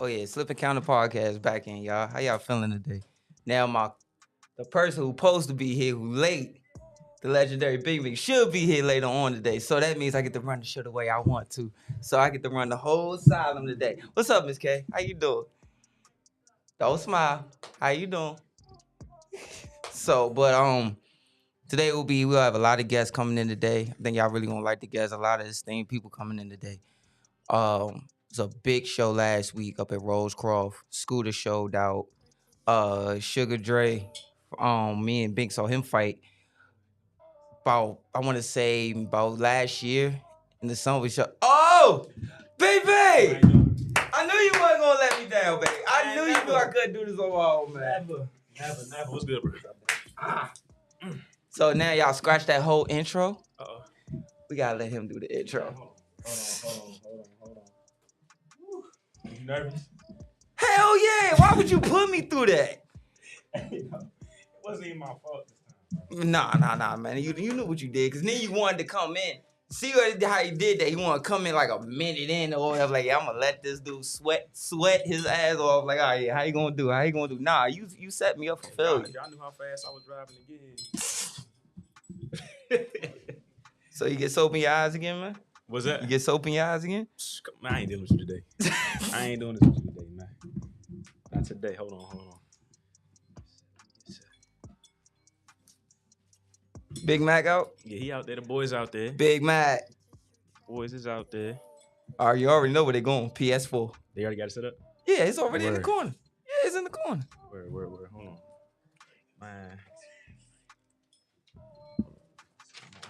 Oh yeah, Slip and Counter Podcast back in, y'all. How y'all feeling today? Now the person who supposed to be here who late, the legendary Big should be here later on today. So that means I get to run the show the way I want to. So I get to run the whole asylum today. What's up, Miss K? How you doing? Don't smile. How you doing? Today we'll have a lot of guests coming in today. I think y'all really gonna like the guests. A lot of esteemed people coming in today. It was a big show last week up at Rosecroft. Scooter showed out. Sugar Dre, me and BINK saw him fight about, I want to say about last year in the summer. Oh, baby! I knew you wasn't gonna let me down, baby. I knew you knew I couldn't do this on my own, man. Never. What's good, bro? So now y'all scratch that whole intro. Uh-oh. We gotta let him do the intro. Hold on. You nervous? Hell yeah! Why would you put me through that? It wasn't even my fault this time. Nah, man. You knew what you did, cause then you wanted to come in. See how he did that? He wanted to come in like a minute in or whatever. Like, yeah, I'm gonna let this dude sweat his ass off. Like, oh yeah, how you gonna do? Nah, you set me up for failure. Y'all knew how fast I was driving again. So you get soap in your eyes again, man? What's that? You get soap in your eyes again? Man, I ain't dealing with you today. I ain't doing this with you today, man. Not today. Hold on. Big Mac out? Yeah, he out there. The boys out there. Big Mac. Boys is out there. All right, you already know where they're going. PS4. They already got it set up? Yeah, it's already in the corner. Yeah, it's in the corner. Where? Hold on. Man.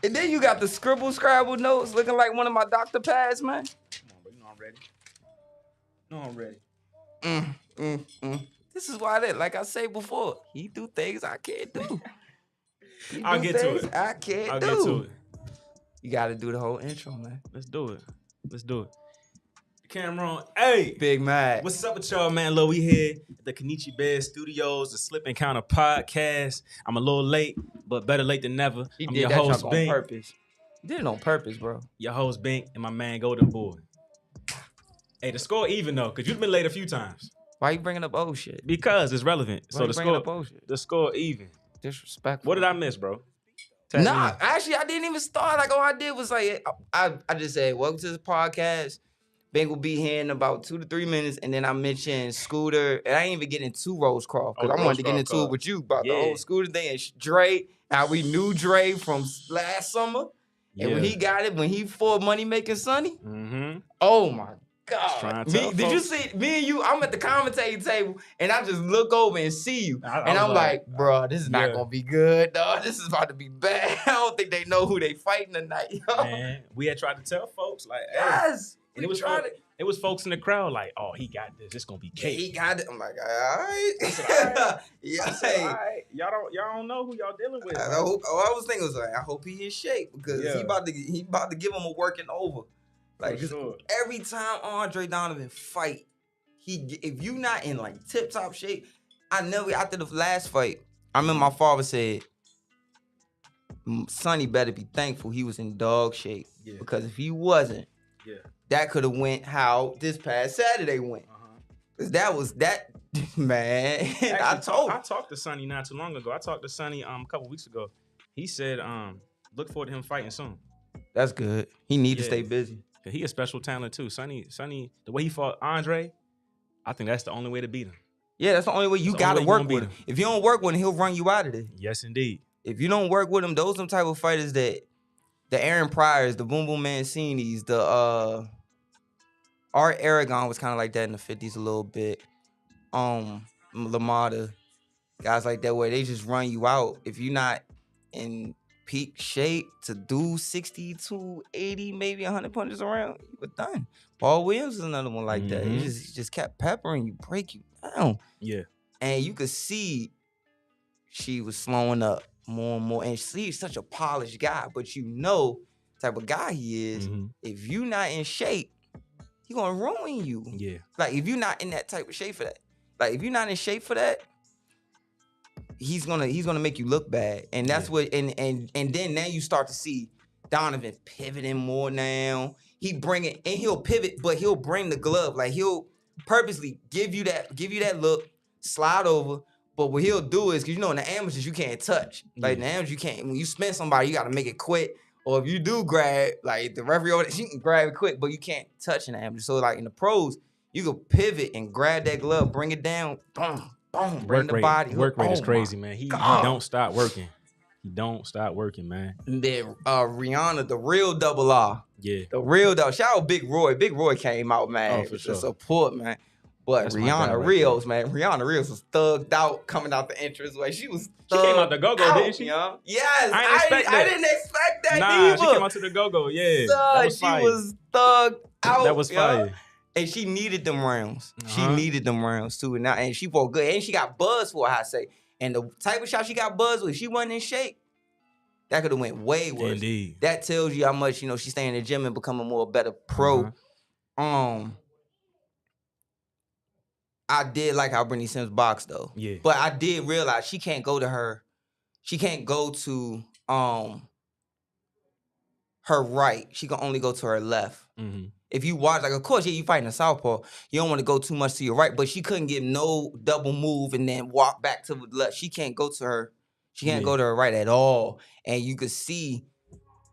And then you got the scrabble notes looking like one of my doctor pads, man. Come on, bro. You know I'm ready. This is why like I said before, he do things I can't do. I'll get to it. I can't I'll do. get to it. You got to do the whole intro, man. Let's do it. Cameron, hey. Big Mac. What's up with y'all, man? Look, we here at the Kenichi Bed Studios, the Slip and Counter Podcast. I'm a little late, but better late than never. He I'm did your that host, on BINK. purpose. He did it on purpose, bro. Your host, BINK, and my man, GOLDENBOY. Hey, the score even, though, because you've been late a few times. Why you bringing up old shit? Because it's relevant. Why The score even. Disrespectful. What did I miss, bro? Actually, I didn't even start. Like, all I did was like, I just said, welcome to the podcast. BINK will be here in about 2 to 3 minutes, and then I mentioned Scooter, and I ain't even get into Rosecroft, because I wanted to get into it with you about the whole Scooter thing, and Dre, how we knew Dre from last summer, and when he got it, when he fought Money Making Sonny, oh my God. Did you see, me and you, I'm at the commentating table, and I just look over and see you, and I'm like, bro, this is not going to be good, dog. This is about to be bad. I don't think they know who they fighting tonight, yo. Man, we had tried to tell folks, like, hey. Yes. And it was folks in the crowd like, oh, he got this. It's gonna be cake. He got it. I'm like, all right. All right. Y'all don't know who y'all dealing with. I was thinking was like, I hope he in shape because he about to give him a working over. Like every time Andre Donovan fight, if you not in like tip top shape, after the last fight, I remember my father said, Sonny better be thankful he was in dog shape because if he wasn't. Yeah. That could have went how this past Saturday went. Cause that was that, man. Actually, I talked to Sonny not too long ago. I talked to Sonny a couple weeks ago. He said, look forward to him fighting soon. That's good. He need to stay busy. He a special talent too. Sonny, the way he fought Andre, I think that's the only way to beat him. Yeah, that's the only way you gotta work with him. If you don't work with him, he'll run you out of there. Yes, indeed. If you don't work with him, those some type of fighters that the Aaron Pryors, the Boom Boom Mancinis, the Art Aragon was kind of like that in the 50s a little bit. Lamada, guys like that where they just run you out. If you're not in peak shape to do 60 to 80, maybe 100 punches around, you were done. Paul Williams is another one like that. He just kept peppering you, break you down. Yeah. And you could see she was slowing up more and more. And she's such a polished guy, but you know the type of guy he is. If you're not in shape, he gonna ruin you. Yeah. Like if you're not in that type of shape for that. Like if you're not in shape for that, he's gonna make you look bad. And that's what and then now you start to see Donovan pivoting more now. He'll pivot, but he'll bring the glove. Like he'll purposely give you that look, slide over. But what he'll do is, because you know in the amateurs you can't touch. Like in the amateurs you can't. When you spin somebody, you got to make it quick. Or if you do grab, like the referee, you can grab it quick, but you can't touch in the amateur. So like in the pros, you can pivot and grab that glove, bring it down, boom, boom, bring the body. Work rate is crazy, man. He don't stop working. He don't stop working, man. And then Rihanna, the real double R. Yeah. The real double. Shout out Big Roy. Big Roy came out, man. Oh, for sure. Support, man. But That's Rihanna Rios, man. Rihanna Rios was thugged out coming out the entrance way. She was thugged She came out the go-go, didn't she? Young. Yes. I didn't expect that Nah, either. she came out to the go-go, yeah. That was fire. She was thugged out. That was fire. And she needed them rounds. She needed them rounds too. And she fought good. And she got buzzed for it, I say. And the type of shot she got buzzed with, she wasn't in shape. That could have went way worse. Indeed. That tells you how much, she stay in the gym and become a better pro. I did like how Brittany Sims boxed though. Yeah. But I did realize she can't go to her. She can't go to her right. She can only go to her left. Mm-hmm. If you watch, like, of course, yeah, you fighting a southpaw. You don't want to go too much to your right, but she couldn't get no double move and then walk back to the left. She can't go to her. She can't go to her right at all. And you could see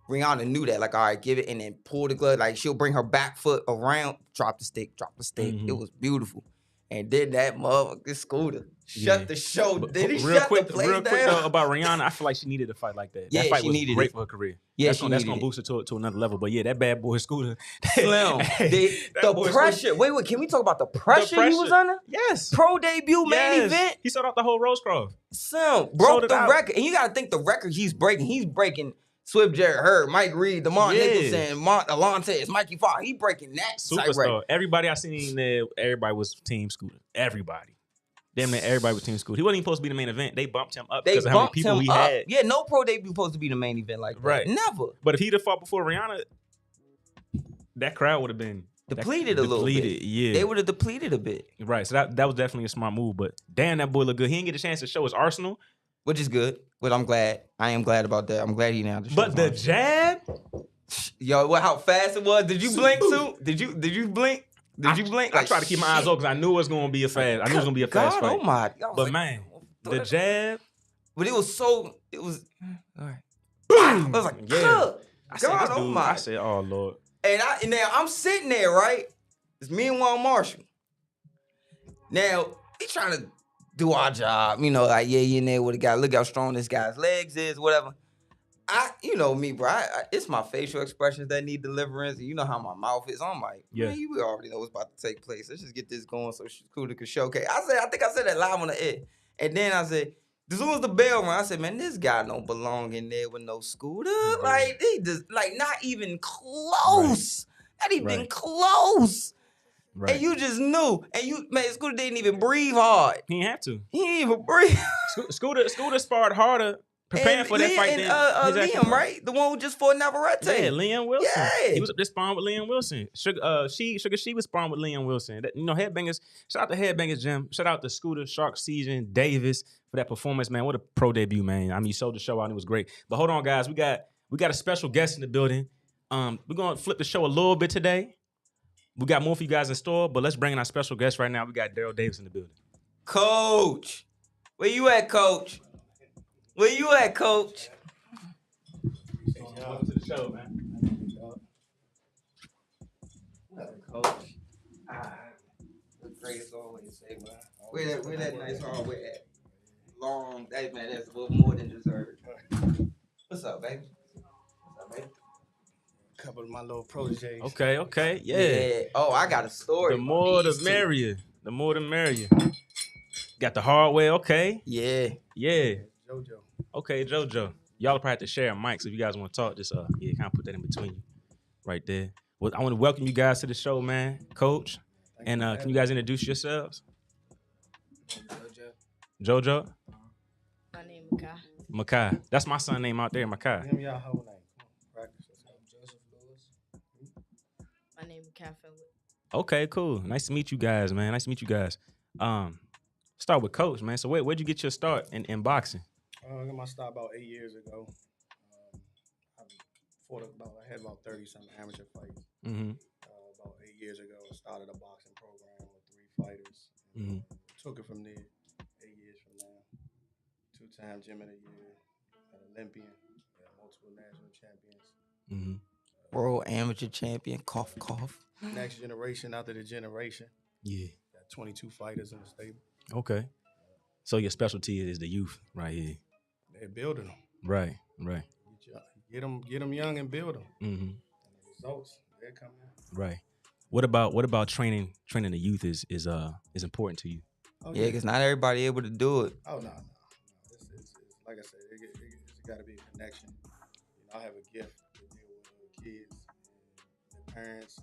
Rihanna knew that. Like, all right, give it and then pull the glove. Like, she'll bring her back foot around, drop the stick. Mm-hmm. It was beautiful. And then that motherfucker Scooter shut the show. Did he shut the place down? Real quick though about Rihanna, I feel like she needed a fight like that. Yeah, that fight she was needed great it. for her career. Yeah, that's gonna boost her to another level. But yeah, that bad boy Scooter. Slim. The pressure. Wait, can we talk about the pressure he was under? Yes. Pro debut main event. He sold out the whole Rosecroft. Slim broke the record. And you gotta think the record he's breaking Swift Jerry Hurd, Mike Reed, DeMar Nicholson, Alontes, Mikey Fox. He breaking that superstar. Everybody I seen there, everybody was Team Scooter. Everybody. Damn near everybody was Team Scooter. He wasn't even supposed to be the main event. They bumped him up because of how many people he had. Yeah, no pro debut supposed to be the main event like that. Right. Never. But if he'd have fought before Rihanna, that crowd would have been depleted a little bit. Yeah. They would have depleted a bit. Right. So that was definitely a smart move. But damn, that boy looked good. He didn't get a chance to show his arsenal. Which is good. But I'm glad. I am glad about that. I'm glad he now. But the jab? Yo, how fast it was. Did you blink too? Did you blink? Did you blink? I tried to keep my eyes open because I knew it was going to be a fast. I knew it was going to be a fast fight. Oh my God. But man, the jab. But it was all right. Boom. I was like, yeah. I said, oh Lord. And now I'm sitting there, right? It's me and Juan Marshall. Now, he trying to do our job, like, yeah, you in there with a guy. Look how strong this guy's legs is, whatever. You know me, bro. It's my facial expressions that need deliverance. And you know how my mouth is. I'm like, man, you already know what's about to take place. Let's just get this going so Scooter can showcase. I think I said that live on the air. And then I said, as soon as the bell rang, I said, man, this guy don't belong in there with no Scooter. Mm-hmm. Like, he just, like, not even close. Not even close. Right. And you just knew. And Scooter didn't even breathe hard. He didn't have to. He didn't even breathe. Scooter sparred harder preparing for that fight than Liam, right? The one who just fought Navarrete. Yeah, Liam Wilson. Yeah. He was just sparring with Liam Wilson. Sugar She was sparring with Liam Wilson. Headbangers. Shout out to Headbangers Gym. Shout out to Scooter, Shark Season, Davis for that performance, man. What a pro debut, man. I mean, you sold the show out and it was great. But hold on, guys. We got a special guest in the building. We're gonna flip the show a little bit today. We got more for you guys in store, but let's bring in our special guest right now. We got Darrell Davis in the building. Coach. Where you at, Coach? Where you at, Coach? Welcome to the show, man. Coach. The greatest always say, man. Where that nice hardware at? Long, that's a little more than deserved. What's up, baby? Couple of my little proteges. Okay, yeah. Oh, I got a story. The more the merrier. The more the merrier. Got the hardware, okay. Yeah. JoJo. Okay, JoJo. Y'all probably have to share a mic, so if you guys want to talk, just kind of put that in between you. Right there. Well, I want to welcome you guys to the show, man. Coach. Can you guys introduce yourselves? JoJo? My name is Makai. Makai. That's my son's name out there, Makai. Give me y'all whole name. My name is Cat Phillip. Okay, cool. Nice to meet you guys, man. Nice to meet you guys. Start with Coach, man. So where'd you get your start in boxing? I got my start about 8 years ago. I had about 30-something amateur fights. Mm-hmm. About 8 years ago, I started a boxing program with fighters. Mhm. Took it from there 8 years from now. 2-time Gym of the Year, an Olympian, multiple national champions. Mhm. World amateur champion. Cough, cough. Next generation after the generation. Yeah. Got 22 fighters in the stable. Okay. So your specialty is the youth right here. They're building them. Right. Right. Get them young and build them. Mm-hmm. And the results, they're coming out. Right. What about training the youth is important to you? Oh, Yeah, because not everybody able to do it. Oh, no. It's like I said, it's got to be a connection. I have a gift to deal with kids and their parents.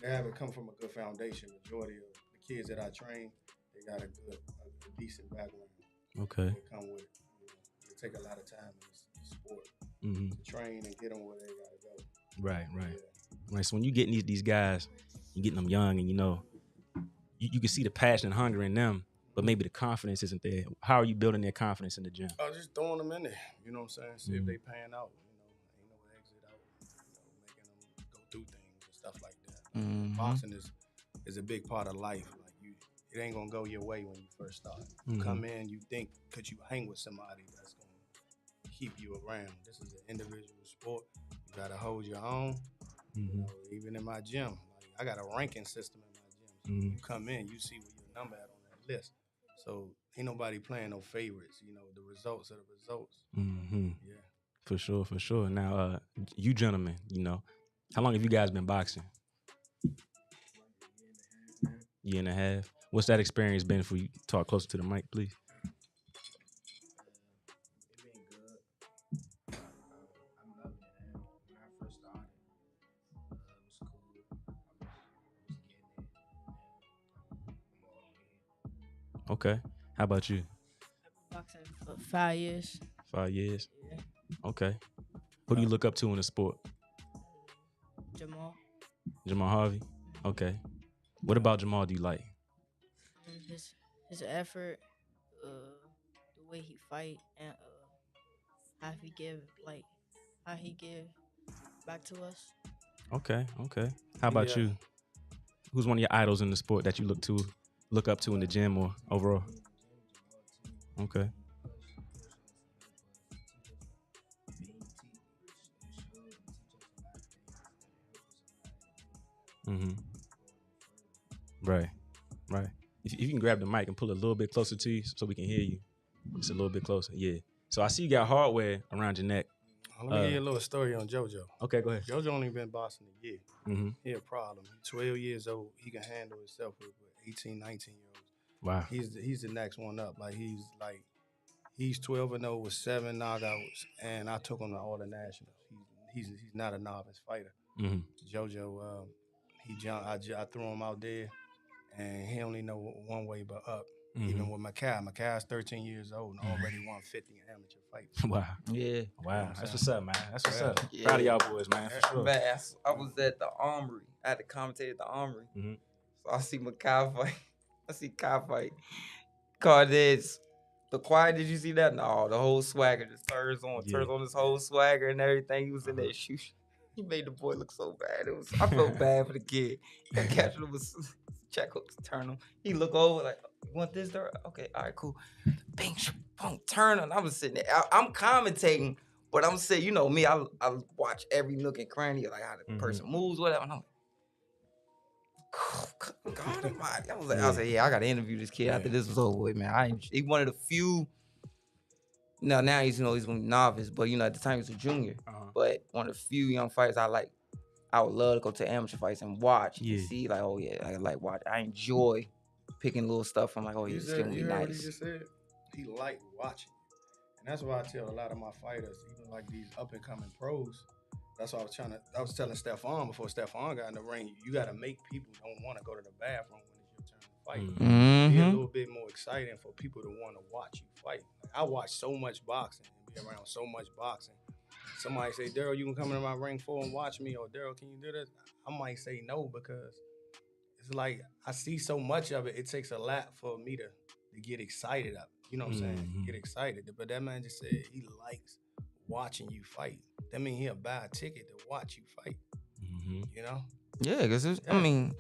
They have come from a good foundation. Majority of the kids that I train, they got a decent background. Okay. They come with it. It take a lot of time in this sport to train and get them where they got to go. Right. Yeah. Right. So when you getting these guys, you getting them young, and you can see the passion and hunger in them, but maybe the confidence isn't there. How are you building their confidence in the gym? I just throwing them in there. You know what I'm saying? See if they pan out. Ain't no exit out. Making them go through things and stuff like that. Mhm. Boxing is a big part of life. Like it ain't gonna go your way when you first start. You come in, you think could you hang with somebody that's gonna keep you around. This is an individual sport. You gotta hold your own. Even in my gym, like, I got a ranking system in my gym. So you come in, you see where your number at on that list. So ain't nobody playing no favorites. The results are the results. Yeah. For sure. Now, you gentlemen, how long have you guys been boxing? Year and a half. What's that experience been for you? Talk closer to the mic, please. It been good. I'm loving it. When I first started, it was cool. I was getting it. I'm all in. Okay. How about you? I've been boxing for 5 years. 5 years. Yeah. Okay. Who do you look up to in the sport? Jamal. Jamal Harvey. Okay. What about Jamal do you like? His effort, the way he fight, and how he give back to us. Okay. How about you? Who's one of your idols in the sport that you look up to in the gym or overall? Okay. Right. If you can grab the mic and pull it a little bit closer to you so we can hear you. Just a little bit closer. Yeah. So I see you got hardware around your neck. Let me give you a little story on JoJo. Okay, go ahead. JoJo only been boxing a year. He a problem. He's 12 years old. He can handle himself with 18, 19-year-olds. Wow. He's the next one up. He's 12-0 with 7 knockouts, and I took him to all the nationals. He's not a novice fighter. JoJo, he jumped. I threw him out there, and he only know one way but up. Even with Macai's 13 years old and already won 50 amateur fights. Wow. Yeah. Wow. That's what's up, man. That's what's up. Yeah. Proud of y'all boys, man. For sure. Man, I was at the Armory. I had to commentate at the Armory. So I see Makai fight. I see Kai fight. Cardez. The quiet, did you see that? No, the whole swagger just turns on his whole swagger and everything. He was in that shoe. He made the boy look so bad. I felt bad for the kid. He got catching him with check hooks, turn him. He look over like, you want this, Darrell? Okay, all right, cool. Bing, boom, turn him. I was sitting there. I'm commentating, but I'm saying, you know me, I watch every nook and cranny, like how the person moves, whatever. And I'm like, God almighty. I was like, I got to interview this kid after this was over with, man. He one of the few. Now he's a novice, but at the time he was a junior. But one of the few young fighters I would love to go to amateur fights and watch and see, like, oh yeah, I like watch. I enjoy picking little stuff. I'm like, oh yeah, this is gonna be you nice. What he just said? He liked watching, and that's why I tell a lot of my fighters, even like these up and coming pros. That's why I was telling Stephon before Stephon got in the ring. You got to make people don't want to go to the bathroom when it's your turn to fight. Be a little bit more exciting for people to want to watch you fight. Like, I watch so much boxing and be around so much boxing. Somebody say, Darrell, you can come into my ring for and watch me, or Darrell, can you do this? I might say no, because it's like I see so much of it. It takes a lot for me to get excited up. You know what I'm saying? Get excited. But that man just said he likes watching you fight. That means he'll buy a ticket to watch you fight. You know? Yeah, because I mean,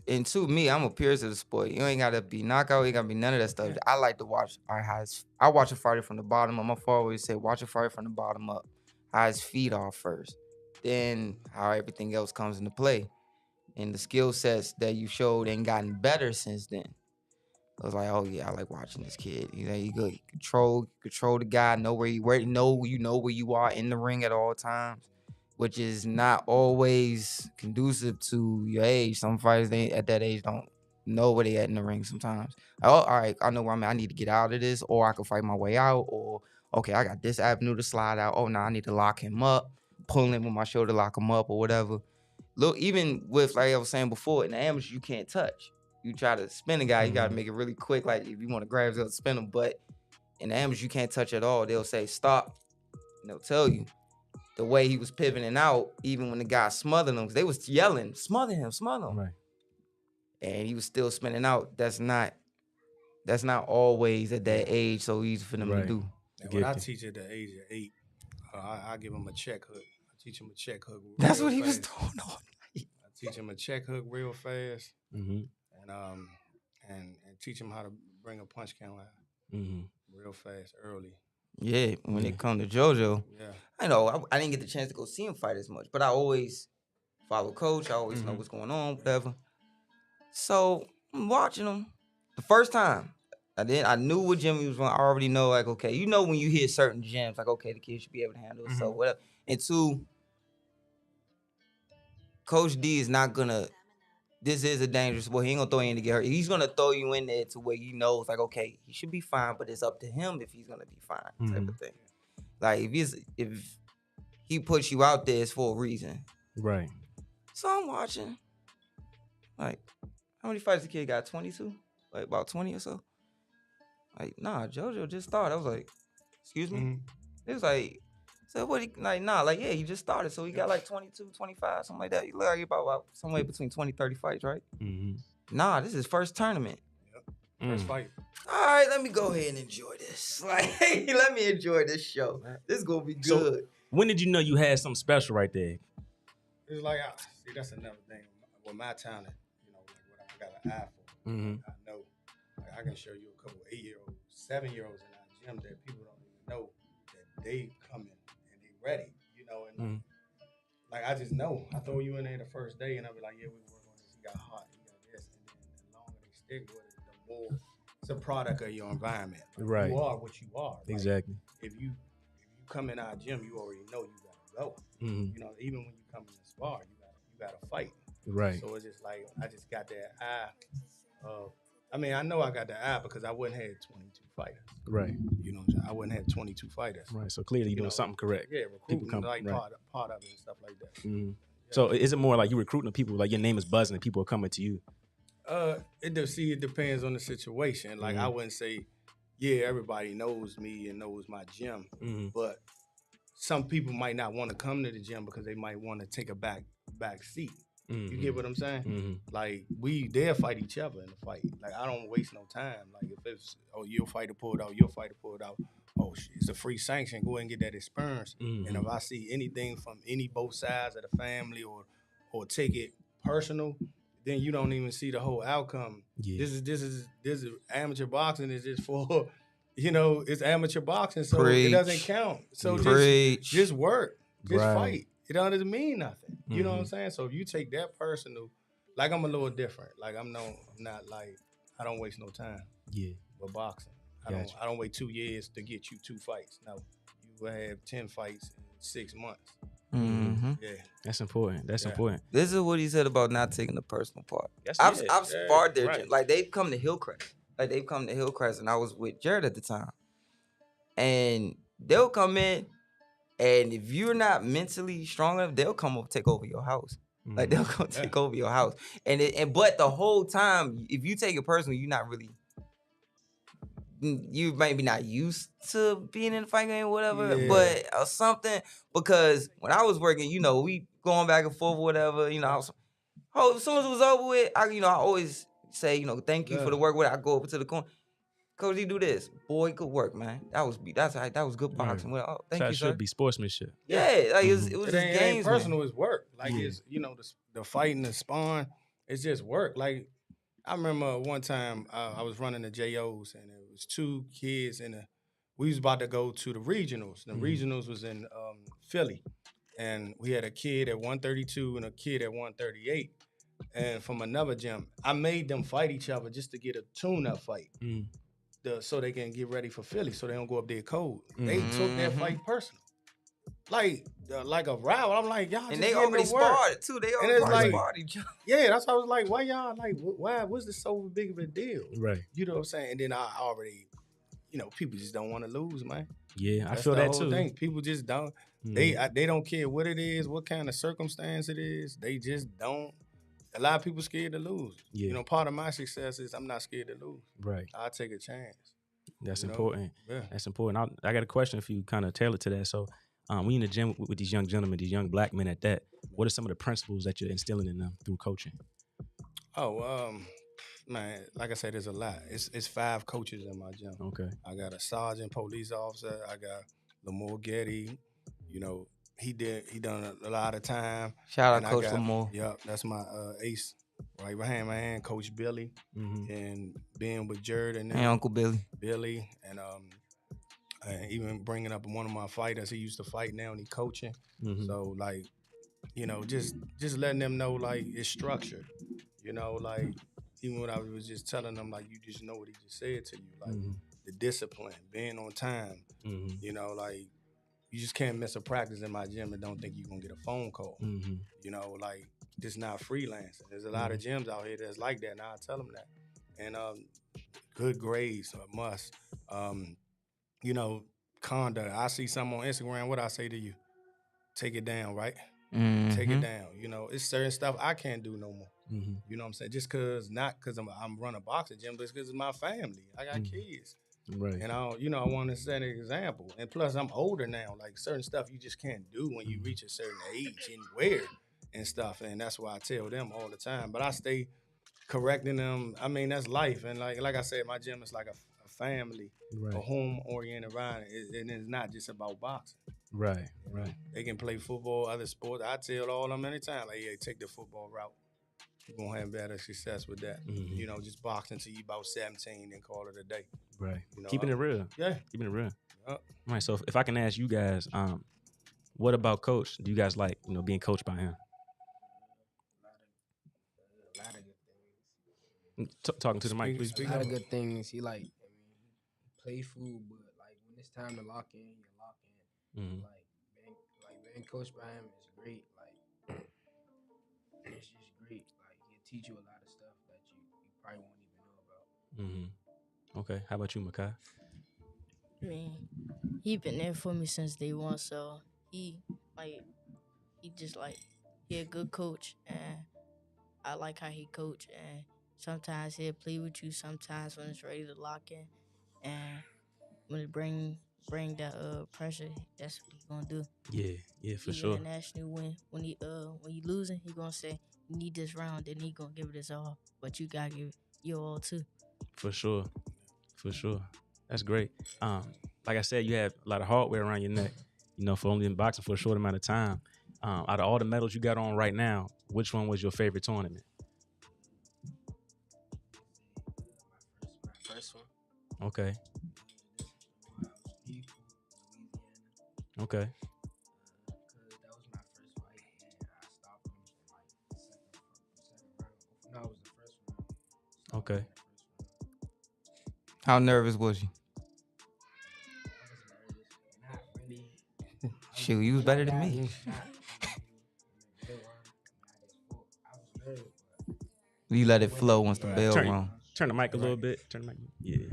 And to me, I'm a purist of the sport. You ain't gotta be knockout, you ain't gotta be none of that stuff. I like to watch I watch a fighter from the bottom up. My father always said, watch a fighter from the bottom up. How his feet are first. Then how everything else comes into play. And the skill sets that you showed ain't gotten better since then. I was like, oh yeah, I like watching this kid. You know, you go control the guy, know where you where you are in the ring at all times, which is not always conducive to your age. Some fighters they at that age don't know where they at in the ring sometimes. Oh, all right, I know where I'm at. I need to get out of this, or I can fight my way out, or okay, I got this avenue to slide out. Oh no, I need to lock him up, pull him with my shoulder, lock him up, or whatever. Look, even with like I was saying before, in the amateur you can't touch. You try to spin a guy, you gotta make it really quick. Like if you want to grab him, spin him. But in the amateur you can't touch at all. They'll say stop, and they'll tell you. The way he was pivoting out, even when the guy smothered him, because they was yelling, smother him. Right. And he was still spinning out. That's not always at that age so easy for them to do. And when I teach at the age of 8, I give him a check hook. I teach him a check hook. That's what he was doing all night. I teach him a check hook real fast, and teach him how to bring a punch count out real fast, early. Yeah, when it come to JoJo, I know I didn't get the chance to go see him fight as much, but I always follow coach. I always know what's going on, whatever. So I'm watching him. The first time I knew what gym he was on. I already know, like, okay, you know when you hit certain gyms, like, okay, the kid should be able to handle it. So whatever. And 2, Coach D is not gonna. This is a dangerous sport. He ain't gonna throw you in to get hurt. He's gonna throw you in there to where you know it's like, okay, he should be fine, but it's up to him if he's gonna be fine, type of thing. Like if he puts you out there, it's for a reason. Right. So I'm watching. Like, how many fights the kid got? 22? Like about 20 or so? Like, nah, JoJo just started. I was like, excuse me? It was like, so what he just started. So he got like 22, 25, something like that. You look like about somewhere between 20, 30 fights, right? Nah, this is his first tournament. First fight. All right, let me go ahead and enjoy this. Like, let me enjoy this show. This is gonna be good. So, when did you know you had something special right there? It's like, see, that's another thing. With my talent, you know, like what I got an eye for. I know, like, I can show you a couple 8-year-olds, 7-year-olds in our gym that people don't even know that they coming and they ready, you know. And like, I just know. I throw you in there the first day and I'll be like, yeah, we work on this. You got hot, you got this. And then the longer they stick with it, the more it's a product of your environment. Like, right. You are what you are. Like, exactly. If you come in our gym, you already know you gotta go. You know, even when you come in the spar, you gotta fight. Right. So it's just like I just got that eye. I mean, I know I got the eye because I wouldn't have 22 fighters. Right. You know, I wouldn't have 22 fighters. Right. So clearly you're doing something correct. Yeah, recruiting like part of it and stuff like that. Yeah. So is it more like you recruiting the people, like your name is buzzing and people are coming to you? It depends on the situation. Like I wouldn't say, yeah, everybody knows me and knows my gym, but some people might not want to come to the gym because they might want to take a back seat. You get what I'm saying? Like they'll fight each other in the fight. Like I don't waste no time. Like if it's your fighter pulled out, your fighter pulled out. Oh shit, it's a free sanction. Go ahead and get that experience. And if I see anything from both sides of the family or take it personal, then you don't even see the whole outcome. Yeah. This is amateur boxing is just for, it's amateur boxing, so it doesn't count. So just work, just fight. It doesn't mean nothing. You know what I'm saying? So if you take that personal, like I'm a little different. Like I'm not like I don't waste no time. Yeah. With boxing. I don't wait 2 years to get you 2 fights. No. You will have 10 fights in 6 months. Yeah. That's important. That's important. This is what he said about not taking the personal part. I've sparred their gym. Like they've come to Hillcrest. And I was with Jared at the time. And they'll come in. And if you're not mentally strong enough, they'll come up take over your house. Like they'll come take over your house. But the whole time, if you take it personally, you maybe not used to being in a fight game or whatever, but something. Because when I was working, we going back and forth or whatever. As soon as it was over with, I always say, thank you for the work. I go over to the corner. Coach, you do this. Boy, good work, man. That was good boxing. Well, thank you, sir. Should be sportsmanship. Yeah, like it was just games. Ain't personal, it's work. Like it's the fighting, the sparring. it's just work. Like I remember one time I was running the JOs and it was 2 kids we was about to go to the regionals. The regionals was in Philly, and we had a kid at 132 and a kid at 138. And from another gym, I made them fight each other just to get a tune-up fight, so they can get ready for Philly, so they don't go up there cold. They took their fight personal, like a row. I'm like, y'all, And just they getting already to work. sparred too. They And already it's like, sparred each other. Yeah, that's why I was like, why y'all like, why was this so big of a deal? Right. You know what I'm saying? And then I already, people just don't want to lose, man. Yeah, That's I feel the that whole too. thing. People just don't. They don't care what it is, what kind of circumstance it is. They just don't. A lot of people scared to lose. Yeah. Part of my success is I'm not scared to lose. Right. I'll take a chance. That's important. Yeah. That's important. I got a question for you, kind of tailored to that. So, we in the gym with these young gentlemen, these young black men at that. What are some of the principles that you're instilling in them through coaching? Oh, man, like I said, there's a lot. It's 5 coaches in my gym. Okay. I got a sergeant, police officer. I got Lamore Getty. He done a lot of time. Shout out And Coach Lamore. Yep, that's my ace right behind my hand, Coach Billy, and being with Jared and Uncle Billy. And even bringing up one of my fighters. He used to fight now and he coaching. So like, just letting them know like it's structured. Like even when I was just telling them like you just know what he just said to you, like the discipline, being on time. Like you just can't miss a practice in my gym and don't think you're gonna get a phone call. Like this not freelancing. There's a lot of gyms out here that's like that, and I tell them that. And good grades are a must. Conduct. I see something on Instagram. What I say to you? Take it down, right? Take it down. It's certain stuff I can't do no more. You know what I'm saying? Just not because I'm running a boxing gym, but it's because of my family. I got kids. Right. And I want to set an example. And plus I'm older now. Like certain stuff you just can't do when you reach a certain age anywhere and stuff. And that's why I tell them all the time. But I stay correcting them. I mean, that's life. And like I said, my gym is like a family, a home-oriented environment. And it's not just about boxing. Right. They can play football, other sports. I tell all of them anytime, like, yeah, take the football route. You're going to have better success with that. Just boxing till you about 17 and call it a day. Right. Keeping it real. Yeah. Keeping it real. Yep. All right, so if I can ask you guys, what about Coach? Do you guys like, being coached by him? A lot of good things. Talking to the mic, please. A lot of good things. He playful, but like when it's time to lock in, you lock in. Being coached by him is great. Like it's just great. Like he'll teach you a lot of stuff that you probably won't even know about. Okay. How about you, Makai? I mean, he been there for me since day one, so he a good coach, and I like how he coach, and sometimes he'll play with you, sometimes when it's ready to lock in, and when it bring that pressure, that's what he gonna do. Yeah, for sure. International when you losing, he gonna say you need this round, then he gonna give it his all, but you gotta give your all too. For sure. That's great. Like I said, you have a lot of hardware around your neck, for only in boxing for a short amount of time. Out of all the medals you got on right now, which one was your favorite tournament? My first one. Okay. Okay. Because that was my first fight, and I stopped him from second round. No, it was the first round. Okay. How nervous was you? Not really. Shoot, you was better than me. You let it flow once the bell rung. Turn the mic a little bit. Turn the mic. Yeah.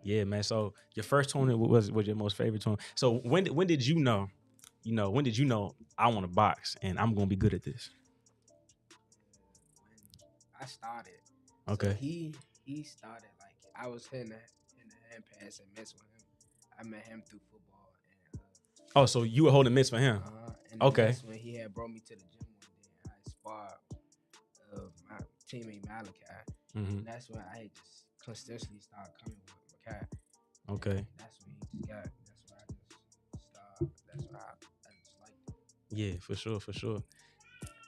Yeah, man. So your first tournament was your most favorite tournament. So when did you know? When did you know I want to box and I'm gonna be good at this? I started. Okay. So he started like I was hitting the hand pass and mess with him. I met him through football and. Oh, so you were holding mitts for him? And okay. That's when he had brought me to the gym one day. I sparred my teammate Malachi. And that's when I just consistently started coming with Makai. Okay. And that's when he just got. That's when I just started that's why I just liked it. Yeah, for sure, for sure.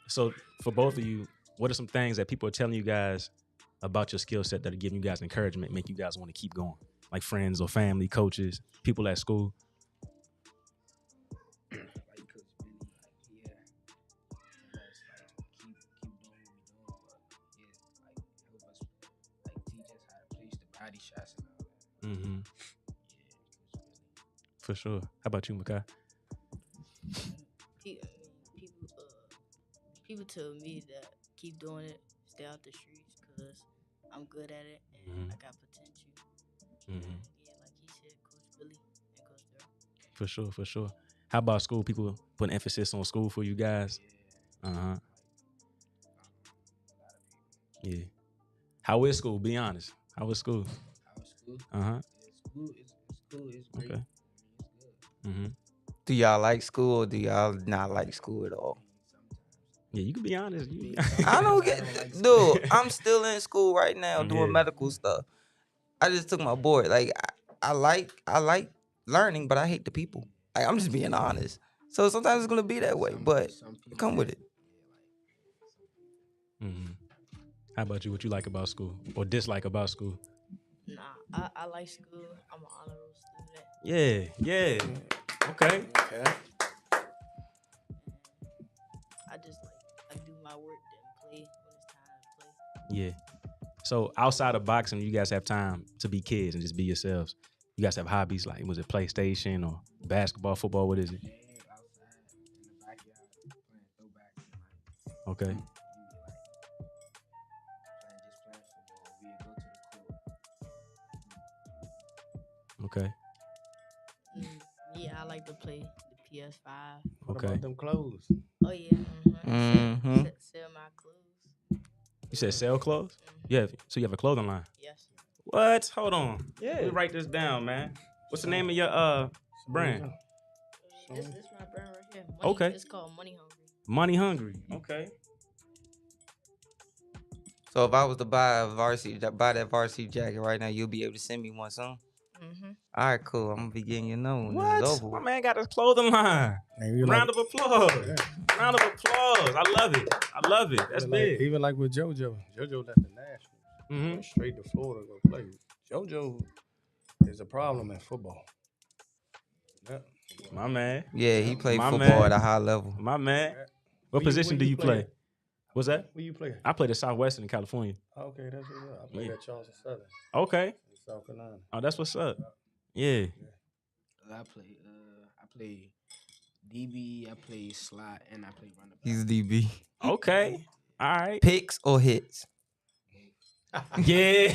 So for both of you, what are some things that people are telling you guys about your skill set that are giving you guys encouragement, make you guys want to keep going? Like friends or family, coaches, people at school? Like Coach Billy, like yeah, let's like keep doing what we doing, but yeah, like help us, like teach us how to place the body shots and all that. Mm-hmm. Yeah, Coach Billy. For sure. How about you, Makai? People tell me that keep doing it, stay out the streets, cause I'm good at it and I got potential. Mm-hmm. Yeah, like he said, Coach Billy and Coach Darrell. For sure, for sure. How about school? People putting emphasis on school for you guys? Yeah, Uh-huh. a lot of people. Yeah. How is school? Be honest. How is school? Our school, Uh-huh. it's cool. It's cool. It's great. Okay. I mean, it's good. Mm-hmm. Do y'all like school or do y'all not like school at all? Sometimes. Yeah, you can be honest. You... I don't get, dude. I'm still in school right now doing Yeah. medical stuff. I just took my board. Like I like learning, but I hate the people. Like I'm just being honest. So sometimes it's gonna be that way, but Some people, come with it. Mm-hmm. How about you? What you like about school or dislike about school? Nah, I like school. I'm an honor roll student. Yeah. Okay. Okay. I just I do my work then play when it's time to play. Yeah. So outside of boxing, you guys have time to be kids and just be yourselves. You guys have hobbies like, was it PlayStation or basketball, football? What is it? yeah, outside in the backyard playing throwbacks and like Okay. we be like playing football. We go to the court. Okay. Yeah, I like to play the PS5. What Okay. about them clothes? Oh yeah. Mhm. Sell my clothes. You said sell clothes? Yeah. So you have a clothing line? Yes. What? Hold on. Yeah. Let me write this down, man. What's the name of your brand? This my brand right here. Okay. It's called Money Hungry. Money Hungry. Okay. So if I was to buy that varsity jacket right now, you'll be able to send me one soon. Mm-hmm. All right, cool. I'm gonna be getting your number. What? It's over My with. man got his clothing line. And you Round like, of applause. yeah. Round of applause. I love it. I love it. That's even big. like, even like with JoJo. JoJo left the Nationals. Mm-hmm. Went straight to Florida to go play. JoJo is a problem in football. Yeah. My man. Yeah, he played My football man. at a high level. My man. What Where position do you play? What's that? Where you play? I played at Southwestern in California. Okay, that's what's up. I played Yeah. at Charleston Southern Okay. in South Carolina. Oh, that's what's up. Yeah. I play DB, I play slot, and I play running back. He's DB. Okay. All right. Picks or hits? Yeah.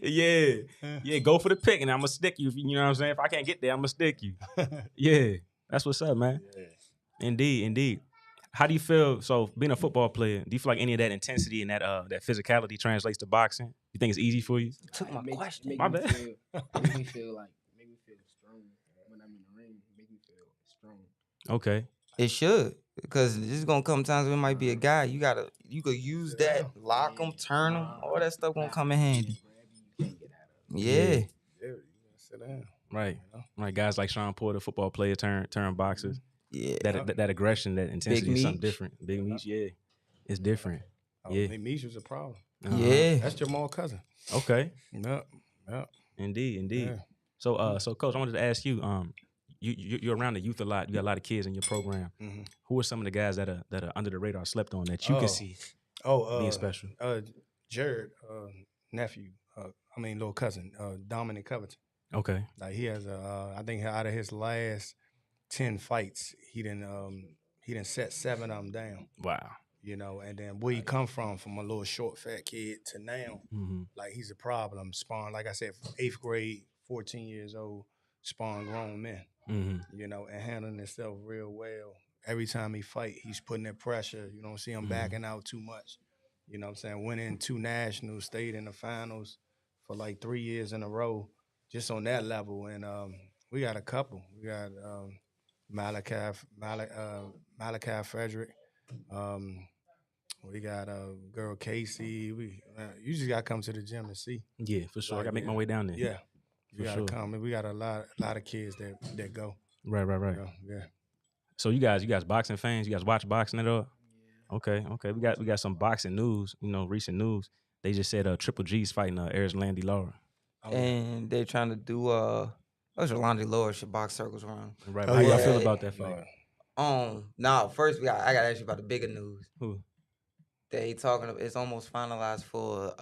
Yeah. Go for the pick, and I'm gonna stick you. You know what I'm saying? If I can't get there, I'm gonna stick you. Yeah. That's what's up, man. Yeah. Indeed. How do you feel? So, being a football player, do you feel like any of that intensity and that physicality translates to boxing? You think it's easy for you? Took my question. My bad. Make me feel strong when I'm in the ring. Make me feel strong. Okay. It should, because there's gonna come times when it might be a guy. You could use that, lock him, turn him, all that stuff gonna come in handy. You can't get out of it. Yeah. Yeah, you gotta sit down. Right. You know? Right. Guys like Sean Porter, football player turn boxers. Yeah. That aggression, that intensity is something Meech. different. Big Meech, yeah. It's different. Yeah. Meech was a problem. Uh-huh. Yeah. That's Jamal's cousin. Okay. Yeah. Indeed. Yeah. So Coach, I wanted to ask you, you're around the youth a lot. You got a lot of kids in your program. Mhm. Who are some of the guys that are under the radar, slept on, that you can see being special? Jared, nephew. Little cousin, Dominic Covington. Okay. Like he has I think out of his last 10 fights, he didn't set 7 of them down. Wow. You know, and then where he come from a little short fat kid to now, Mm-hmm. like he's a problem. Spawn, like I said, 8th grade, 14 years old, spawn grown men. Mm-hmm. You know, and handling himself real well. Every time he fight, he's putting that pressure. You don't see him backing out too much. You know what I'm saying? Went in 2 nationals, stayed in the finals for like 3 years in a row, just on that level. And we got a couple. We got Malachi Frederick. We got girl Casey. You just gotta come to the gym and see. Yeah, for sure. I Like, gotta make my yeah. way down there. Yeah. You gotta come. We got a lot of kids that go. Right. You know? Yeah. So you guys boxing fans? You guys watch boxing at all? Okay. We got some boxing news. Recent news. They just said Triple G's fighting Aries Landy Laura. Oh, And they're trying to do what's Rolandi Laura should box circles around. Right. Oh, How y'all yeah. feel about that fight? No, first I gotta ask you about the bigger news. Who? They talking it's almost finalized for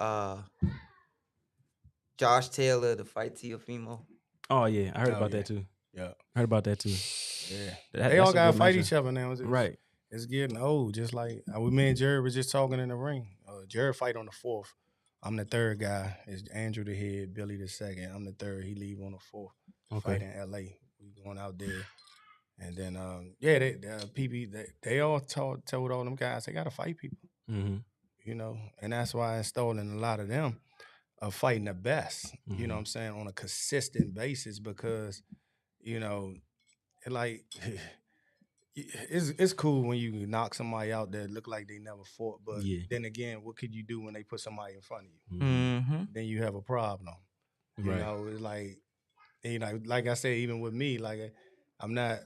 Josh Taylor to fight Teofimo. Oh yeah, I heard Oh, about yeah. that too. Yeah. Heard about that too. Yeah. That- They all that's a gotta good fight measure. each other now. Right. It's getting old. Just like me and Jared was just talking in the ring. Jared fight on the 4th. I'm the 3rd guy. It's Andrew the head, Billy the 2nd. I'm the 3rd. He leave on the 4th. Okay. Fight in L.A. We going out there. And then, they all told all them guys they got to fight people, Mm-hmm. And that's why I installing a lot of them of fighting the best, you know what I'm saying, on a consistent basis because, it's cool when you knock somebody out that look like they never fought, but then again, what could you do when they put somebody in front of you? Mm-hmm. Then you have a problem. Right. It's like, like I said, even with me, like I'm not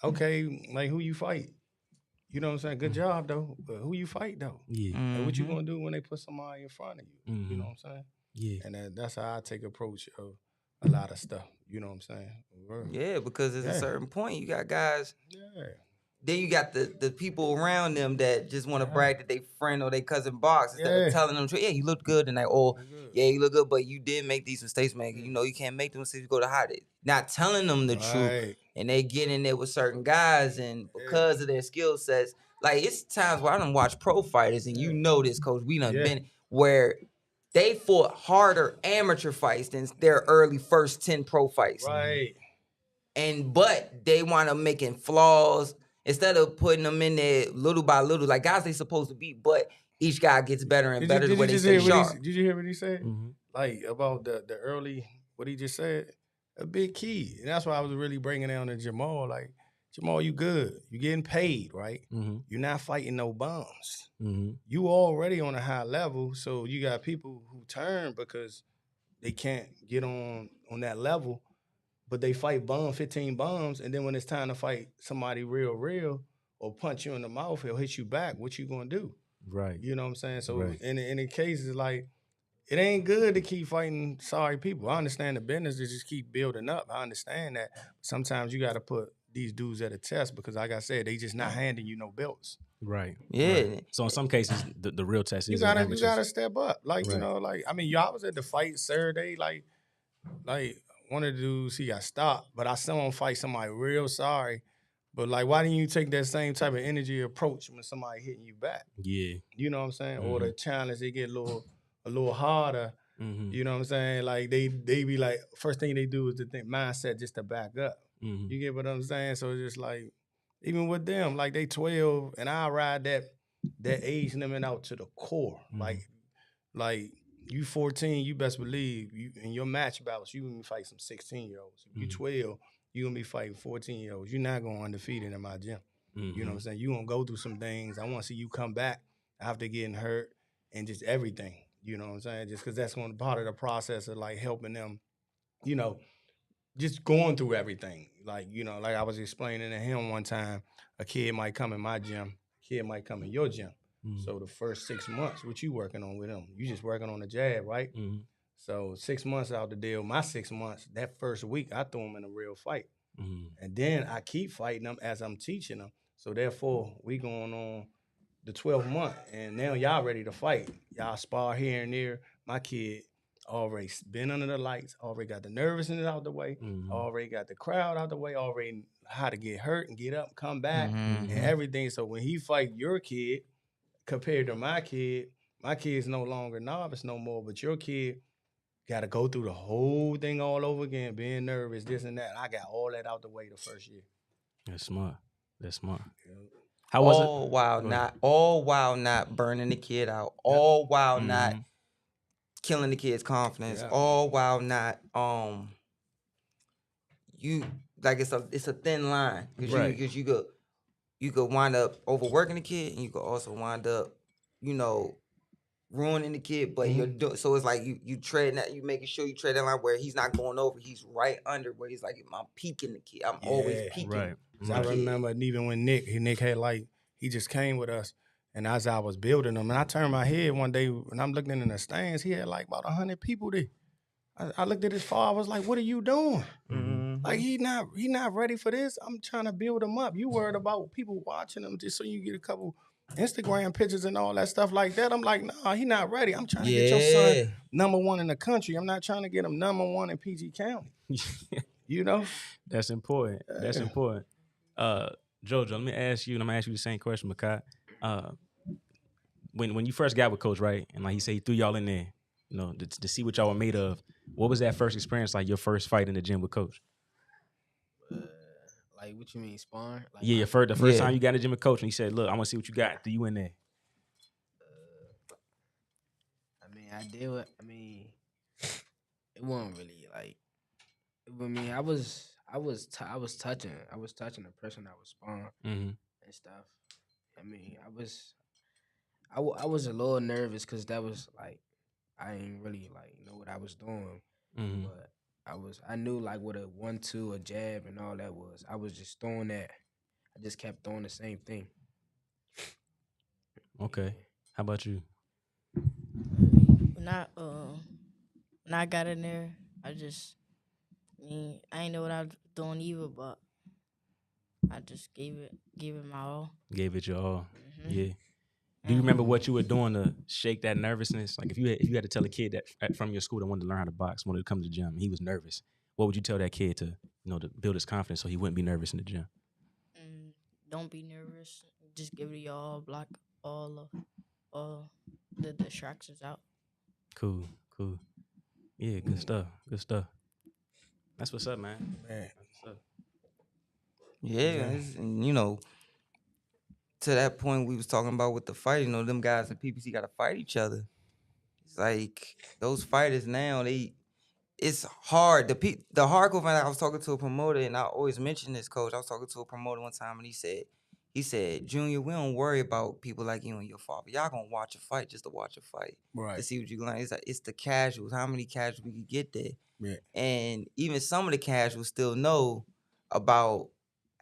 okay. Like who you fight? You know what I'm saying? Good job though, but who you fight though? Yeah. And what you gonna do when they put somebody in front of you? You know what I'm saying? Yeah. And that's how I take approach of a lot of stuff. You know what I'm saying? Yeah, because there's a certain point you got guys. Yeah. Then you got the people around them that just want to brag that they friend or they cousin box instead of telling them, yeah, you look good, and like, yeah, you look good, but you did make these mistakes, man. You can't make them mistakes. You go to hide it. Not telling them the truth, and they get in there with certain guys, and because of their skill sets, like it's times where I done watch pro fighters, and you know this, coach, we done been where they fought harder amateur fights than their early first 10 pro fights. Right. But they wind up making flaws. Instead of putting them in there little by little, like guys they supposed to be, but each guy gets better and better the way they stay sharp. Did you hear what he said? Like about the early, what he just said? A big key. And that's why I was really bringing down to Jamal. Like, Jamal, you good. You getting paid, right? You're not fighting no bums. You already on a high level, so you got people who turn because they can't get on that level. But they fight 15 bums, and then when it's time to fight somebody real, or punch you in the mouth, he'll hit you back. What you gonna do? Right. You know what I'm saying? So in the cases like, it ain't good to keep fighting sorry people. I understand the business to just keep building up. I understand that. Sometimes you got to put these dudes at a test because, like I said, they just not handing you no belts. Right. Yeah. Right. So in some cases, the real test is you gotta step up. Like I was at the fight Saturday. Like one of the dudes, he got stopped, but I saw him fight somebody real sorry. But like, why didn't you take that same type of energy approach when somebody hitting you back? Yeah. You know what I'm saying? Or the challenge, they get a little harder. You know what I'm saying? Like they be like, first thing they do is the mindset just to back up. You get what I'm saying? So it's just like, even with them, like they 12, and I ride that age limit out to the core. Like you 14, you best believe you in your match battles, you gonna fight some 16-year-olds. If you 12, you gonna be fighting 14-year-olds. You're not going undefeated in my gym. You know what I'm saying? You gonna go through some things. I want to see you come back after getting hurt and just everything. You know what I'm saying? Just because that's one part of the process of like helping them, just going through everything. Like, like I was explaining to him one time, a kid might come in my gym, a kid might come in your gym. So the first 6 months, what you working on with them? You just working on the jab, right? So 6 months out the deal, my 6 months, that first week, I threw them in a real fight. And then I keep fighting them as I'm teaching them. So therefore, we going on the 12th month, and now y'all ready to fight. Y'all spar here and there. My kid already been under the lights, already got the nervousness out the way, already got the crowd out the way, already how to get hurt and get up, come back, and everything. So when he fight your kid, compared to my kid's no longer novice no more, but your kid got to go through the whole thing all over again, being nervous, this and that. I got all that out the way the first year. That's smart. Yeah. How was it? All while not burning the kid out. All while not killing the kid's confidence. All while not it's a thin line because you could wind up overworking the kid, and you could also wind up ruining the kid, but you're doing so it's like you treading that, you making sure you tread that line where he's not going over, he's right under where he's like, I'm peeking the kid. I'm always peeking. Right. I remember even when Nick had like he just came with us, and as I was building him, and I turned my head one day and I'm looking in the stands, he had like about 100 people there. I looked at his father, I was like, "What are you doing? Like he not ready for this. I'm trying to build him up. You worried about people watching him just so you get a couple Instagram pictures and all that stuff like that." I'm like, "Nah, he not ready. I'm trying to get your son #1 in the country. I'm not trying to get him #1 in PG County." You know, that's important. That's important. Jojo, let me ask you, and I'm gonna ask you the same question, Makai. When you first got with Coach, right, and like he said, he threw y'all in there, you know, to see what y'all were made of. What was that first experience like? Your first fight in the gym with Coach? Like, what you mean, sparring? Like, Yeah, the first time you got in the gym with Coach, and he said, "Look, I want to see what you got." Threw you in there. I mean, I did what. I mean, it wasn't really like. I mean, I was touching the person I was sparring and stuff. I mean, I was a little nervous because that was like I didn't really like know what I was doing, but I knew like what a 1-2, a jab, and all that was. I was just throwing that. I just kept throwing the same thing. Okay, how about you? When I got in there, I ain't know what I was doing either, but I just gave it my all. Gave it your all. Yeah. Do you remember what you were doing to shake that nervousness? Like if you had to tell a kid that from your school that wanted to learn how to box, wanted to come to the gym, he was nervous. What would you tell that kid to build his confidence so he wouldn't be nervous in the gym? Don't be nervous. Just give it your all. Block all the distractions out. Cool. Yeah, good stuff. That's what's up, man. That's what's up. Yeah, and to that point we was talking about with the fight, them guys in PPC got to fight each other. It's like those fighters now, it's hard. The hardcore fight, I was talking to a promoter, and I always mention this, Coach. I was talking to a promoter one time, and he said, Junior, we don't worry about people like you and your father. Y'all gonna watch a fight just to watch a fight, right? To see what you learn. It's like it's the casuals. How many casuals we could get there? Yeah. And even some of the casuals still know about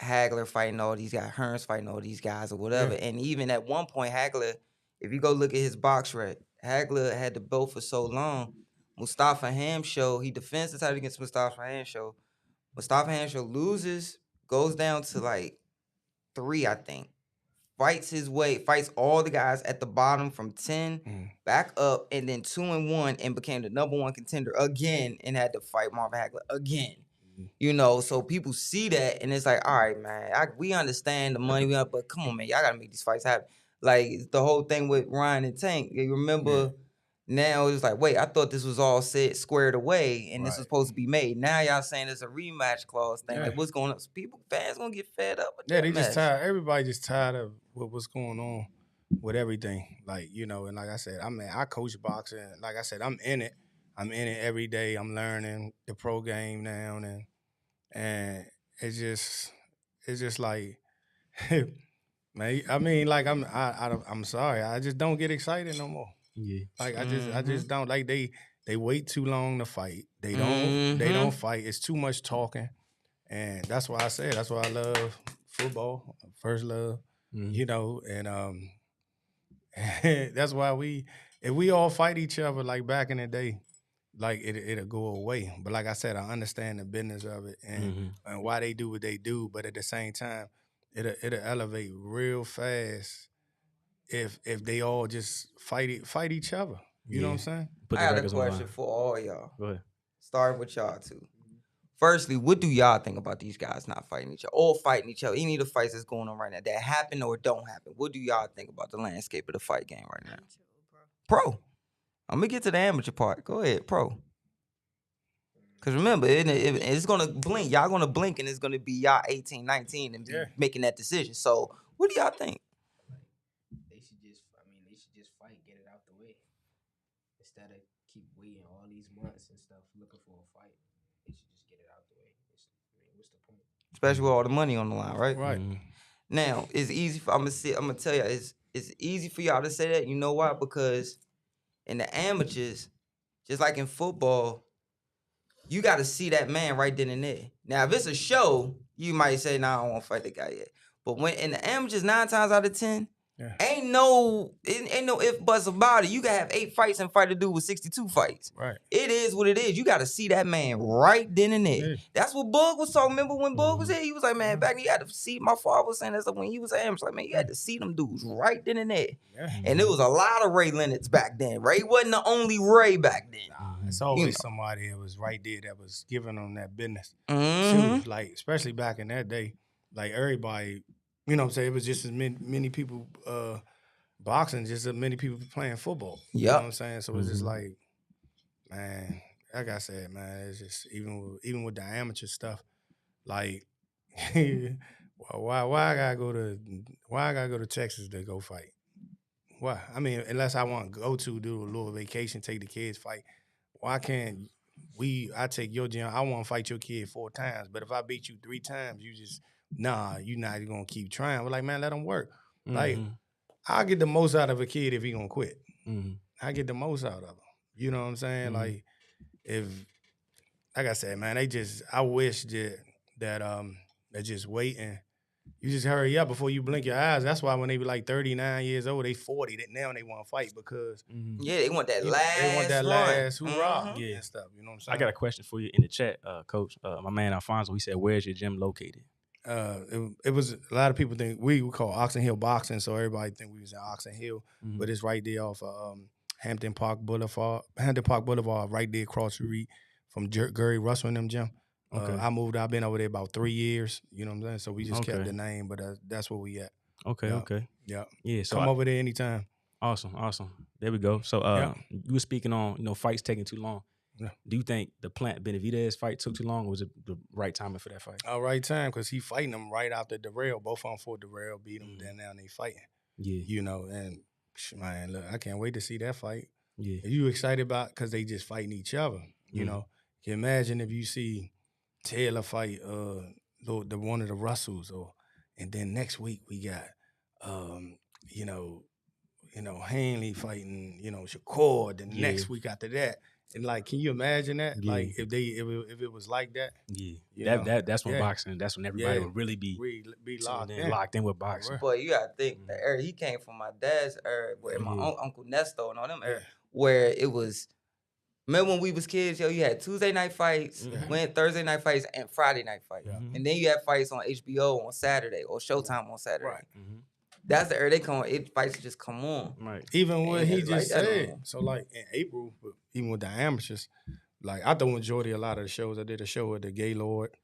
Hagler fighting all these guys, Hearns fighting all these guys, or whatever. Yeah. And even at one point, Hagler, if you go look at his box rec, Hagler had the belt for so long. Mustafa Hamsho, he defends the title against Mustafa Hamsho. Mustafa Hamsho loses, goes down to like 3, I think. Fights all the guys at the bottom from 10 back up, and then 2-1, and became the #1 contender again, and had to fight Marvin Hagler again. So people see that, and it's like, all right, man, we understand the money, but come on, man, y'all gotta make these fights happen. Like the whole thing with Ryan and Tank. You remember? Now it's like, wait, I thought this was all squared away, and this was supposed to be made. Now y'all saying it's a rematch clause thing. Like, what's going on? So fans gonna get fed up with that. They just tired. Everybody just tired of what's going on with everything. Like, and like I said, I coach boxing. Like I said, I'm in it. I'm in it every day. I'm learning the pro game now, and it's just like, man. I mean, like I'm sorry. I just don't get excited no more. Yeah. Like I just don't like they wait too long to fight. They don't fight. It's too much talking. And that's why I love football, first love, and that's why if we all fight each other like back in the day, like it'll go away. But like I said, I understand the business of it and why they do what they do, but at the same time, it'll elevate real fast. If they all just fight each other. You know what I'm saying? I got a question for all y'all. Go ahead. Starting with y'all too. Firstly, what do y'all think about these guys not fighting each other? All fighting each other. Any of the fights that's going on right now that happen or don't happen. What do y'all think about the landscape of the fight game right now? Pro. I'm going to get to the amateur part. Go ahead, pro. Because remember, it's going to blink. Y'all going to blink, and it's going to be y'all 18, 19 and be making that decision. So what do y'all think? Instead of keep waiting all these months and stuff looking for a fight, they should just get it out the way. What's the point? Especially with all the money on the line, right? Right. Now, it's easy I'm gonna tell y'all, it's easy for y'all to say that. You know why? Because in the amateurs, just like in football, you got to see that man right then and there. Now, if it's a show, you might say, "Nah, I don't want to fight the guy yet." But when in the amateurs, 9 times out of 10, ain't no if buts about it. You can have 8 fights and fight a dude with 62 fights. Right. It is what it is. You got to see that man right then and there. Yeah. That's what Bug was talking. Remember when Bug was here? He was like, "Man, back then you had to see." My father was saying that stuff when he was at amateur. Like, man, you had to see them dudes right then and there. Yeah. And there was a lot of Ray Leonards back then. Ray wasn't the only Ray back then. It's always somebody that was right there that was giving them that business. Mhm. Too. Like, especially back in that day, like everybody, you know what I'm saying? It was just as many people boxing, just as many people playing football. You know what I'm saying? So it's just like, man, like I said, man, it's just even with the amateur stuff, like why I gotta go to Texas to go fight? Why? I mean, unless I want to go to do a little vacation, take the kids fight. Why can't I take your gym? I want to fight your kid 4 times, but if I beat you 3 times, you just you're not gonna keep trying. We're like, man, let them work. Like, I'll get the most out of a kid if he gonna quit. I get the most out of him. You know what I'm saying? Like, like I said, man, I wish that they're just waiting. You just hurry up before you blink your eyes. That's why when they be like 39 years old, they 40, that now they want to fight because they want that last they want that run. last hoorah and stuff. You know what I'm saying? I got a question for you in the chat, Coach. My man Alfonso, he said, "Where's your gym located?" It was a lot of people think we call Oxon Hill Boxing, so everybody think we was in Oxon Hill, but it's right there off of Hampton Park Boulevard, right there across the street from Gary Russell and them gym. Okay. I've been over there about 3 years. You know what I'm saying? So we just kept the name, but that's where we at. Okay, okay. Yeah. So come over there anytime. Awesome. There we go. So you were speaking on, fights taking too long. Yeah. Do you think the Plant Benavidez fight took too long, or was it the right timing for that fight? Right time, because he fighting them right after DARRELL. Both of them for DARRELL, beat him, then now they fighting. Yeah. You know, and man, look, I can't wait to see that fight. Yeah. Are you excited about because they just fighting each other? You know, can you imagine if you see Taylor fight the one of the Russells, and then next week we got Hanley fighting Shakur. Then next week after that, and like, can you imagine that? Yeah. Like if it was like that? Yeah, that's when boxing. That's when everybody would really be locked in with boxing. But you gotta think the era he came from, my dad's era, where my Uncle Nesto and all them era, where it was. Remember when we was kids, you had Tuesday night fights, Thursday night fights, and Friday night fights. And then you had fights on HBO on Saturday or Showtime on Saturday. Right. That's the era they come on. Fights just come on. Right. Even what he just like said. So like in April, even with the amateurs, like I thought majority a lot of the shows. I did a show at the Gaylord.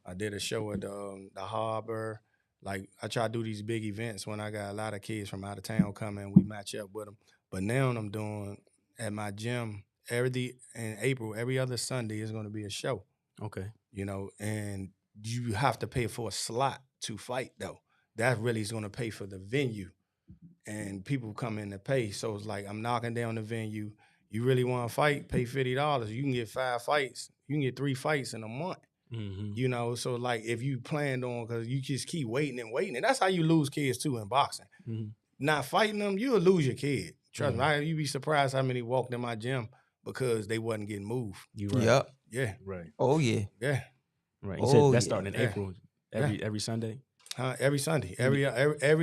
I did a show at the Harbor. Like I try to do these big events when I got a lot of kids from out of town coming. We match up with them. But now I'm doing at my gym in April. Every other Sunday is going to be a show. Okay. You know, and you have to pay for a slot to fight though. That really is going to pay for the venue, and people come in to pay. So it's like I'm knocking down the venue. You really want to fight? Pay $50. You can get 5 fights. You can get 3 fights in a month. You know, so like if you planned on, because you just keep waiting, and that's how you lose kids too in boxing. Not fighting them, you'll lose your kid. Trust me, you'd be surprised how many walked in my gym because they wasn't getting moved. You right. Yep. Yeah. Right. Oh yeah. Yeah. Right. You said that's starting in April. Every Sunday. Every Sunday, every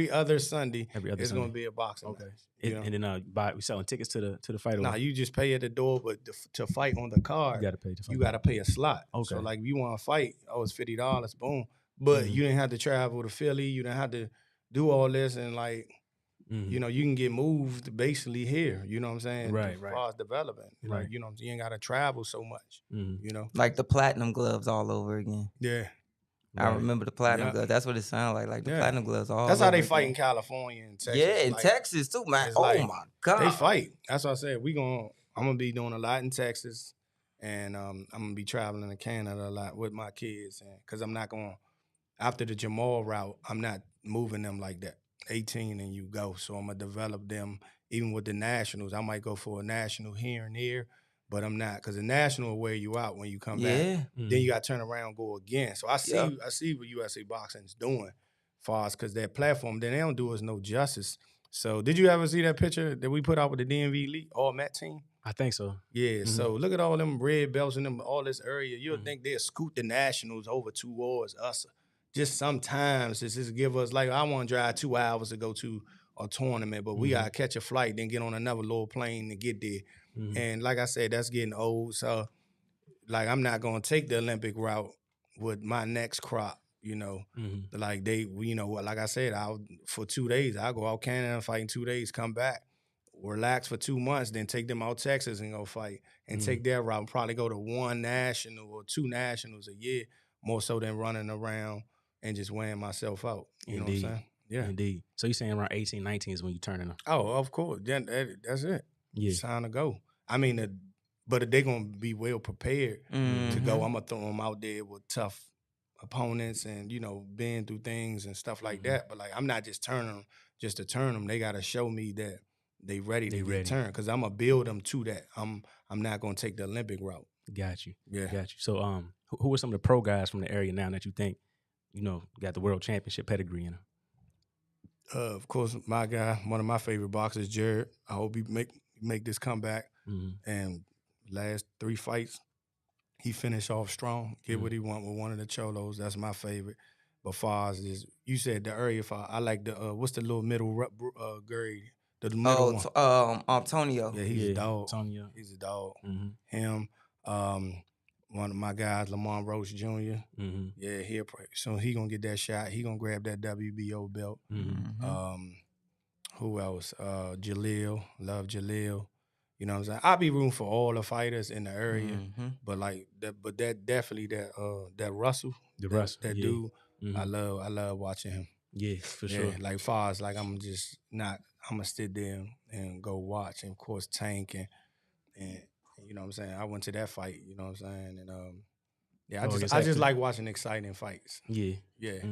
other Sunday, it's Sunday. gonna be a boxing. Okay, match, and then we selling tickets to the fight. Nah, you just pay at the door, but to fight on the card, you gotta pay. To fight. You gotta pay a slot. Okay, so like if you want to fight, it's $50, boom. But you didn't have to travel to Philly. You didn't have to do all this, and like you know, you can get moved basically here. You know what I'm saying? Right. As far as development, right. Like, you know, you ain't gotta travel so much. You know, like the platinum gloves all over again. Yeah. I remember the platinum gloves. That's what it sounded like the platinum gloves all That's over how they again. fight in California and Texas. Yeah, in Texas too, man. Oh like, my God. They fight. That's what I said. I'm gonna be doing a lot in Texas, and I'm gonna be traveling to Canada a lot with my kids, and because I'm not going after the Jamal route, I'm not moving them like that. 18 and you go. So I'm gonna develop them even with the nationals. I might go for a national here and there, but I'm not, because the national will wear you out when you come back. Then you got to turn around and go again. So I see what USA Boxing is doing, far as because their platform, then they don't do us no justice So did you ever see that picture that we put out with the DMV Elite all Met team? I think so. Yeah, so look at all them red belts in them, all this area. You'll think they'll scoot the Nationals over towards us. Just sometimes it's just give us, like, I want to drive 2 hours to go to a tournament, but we got to catch a flight, then get on another little plane to get there. And like I said, that's getting old. So, like, I'm not going to take the Olympic route with my next crop, you know. Like, like I said, for 2 days, I'll go out Canada, fight in 2 days, come back, relax for 2 months, then take them out Texas and go fight and take their route. Probably go to 1 national or 2 nationals a year, more so than running around and just wearing myself out. You know what I'm saying? Yeah. Indeed. So you're saying around 18, 19 is when you turning them? Oh, of course. That's it. Yeah. It's time to go. I mean, but they're going to be well prepared to go. I'm going to throw them out there with tough opponents and, you know, been through things and stuff like that. But, like, I'm not just turning them just to turn them. They got to show me that they ready to get turned, because I'm going to build them to that. I'm not going to take the Olympic route. Got you. Yeah. Got you. So who are some of the pro guys from the area now that you think, you know, got the world championship pedigree in them? Of course, my guy, one of my favorite boxers, Jared. I hope he make this comeback. And last 3 fights, he finished off strong. Get what he want with one of the cholos. That's my favorite. But far as you said the area fight, I like the what's the little middle grade? The middle one. Antonio. Yeah, he's a dog. Antonio. He's a dog. Him. One of my guys, Lamont Roach Jr. Yeah, so he gonna get that shot. He gonna grab that WBO belt. Who else? Jaleel. Love Jaleel. You know what I'm saying? I'll be rooting for all the fighters in the area. But like that definitely that Russell. That dude. I love watching him. Yeah, for sure. Like far as like I'm gonna sit there and go watch. And of course Tank and you know what I'm saying? I went to that fight, you know what I'm saying? And I just like watching exciting fights. Yeah. Yeah.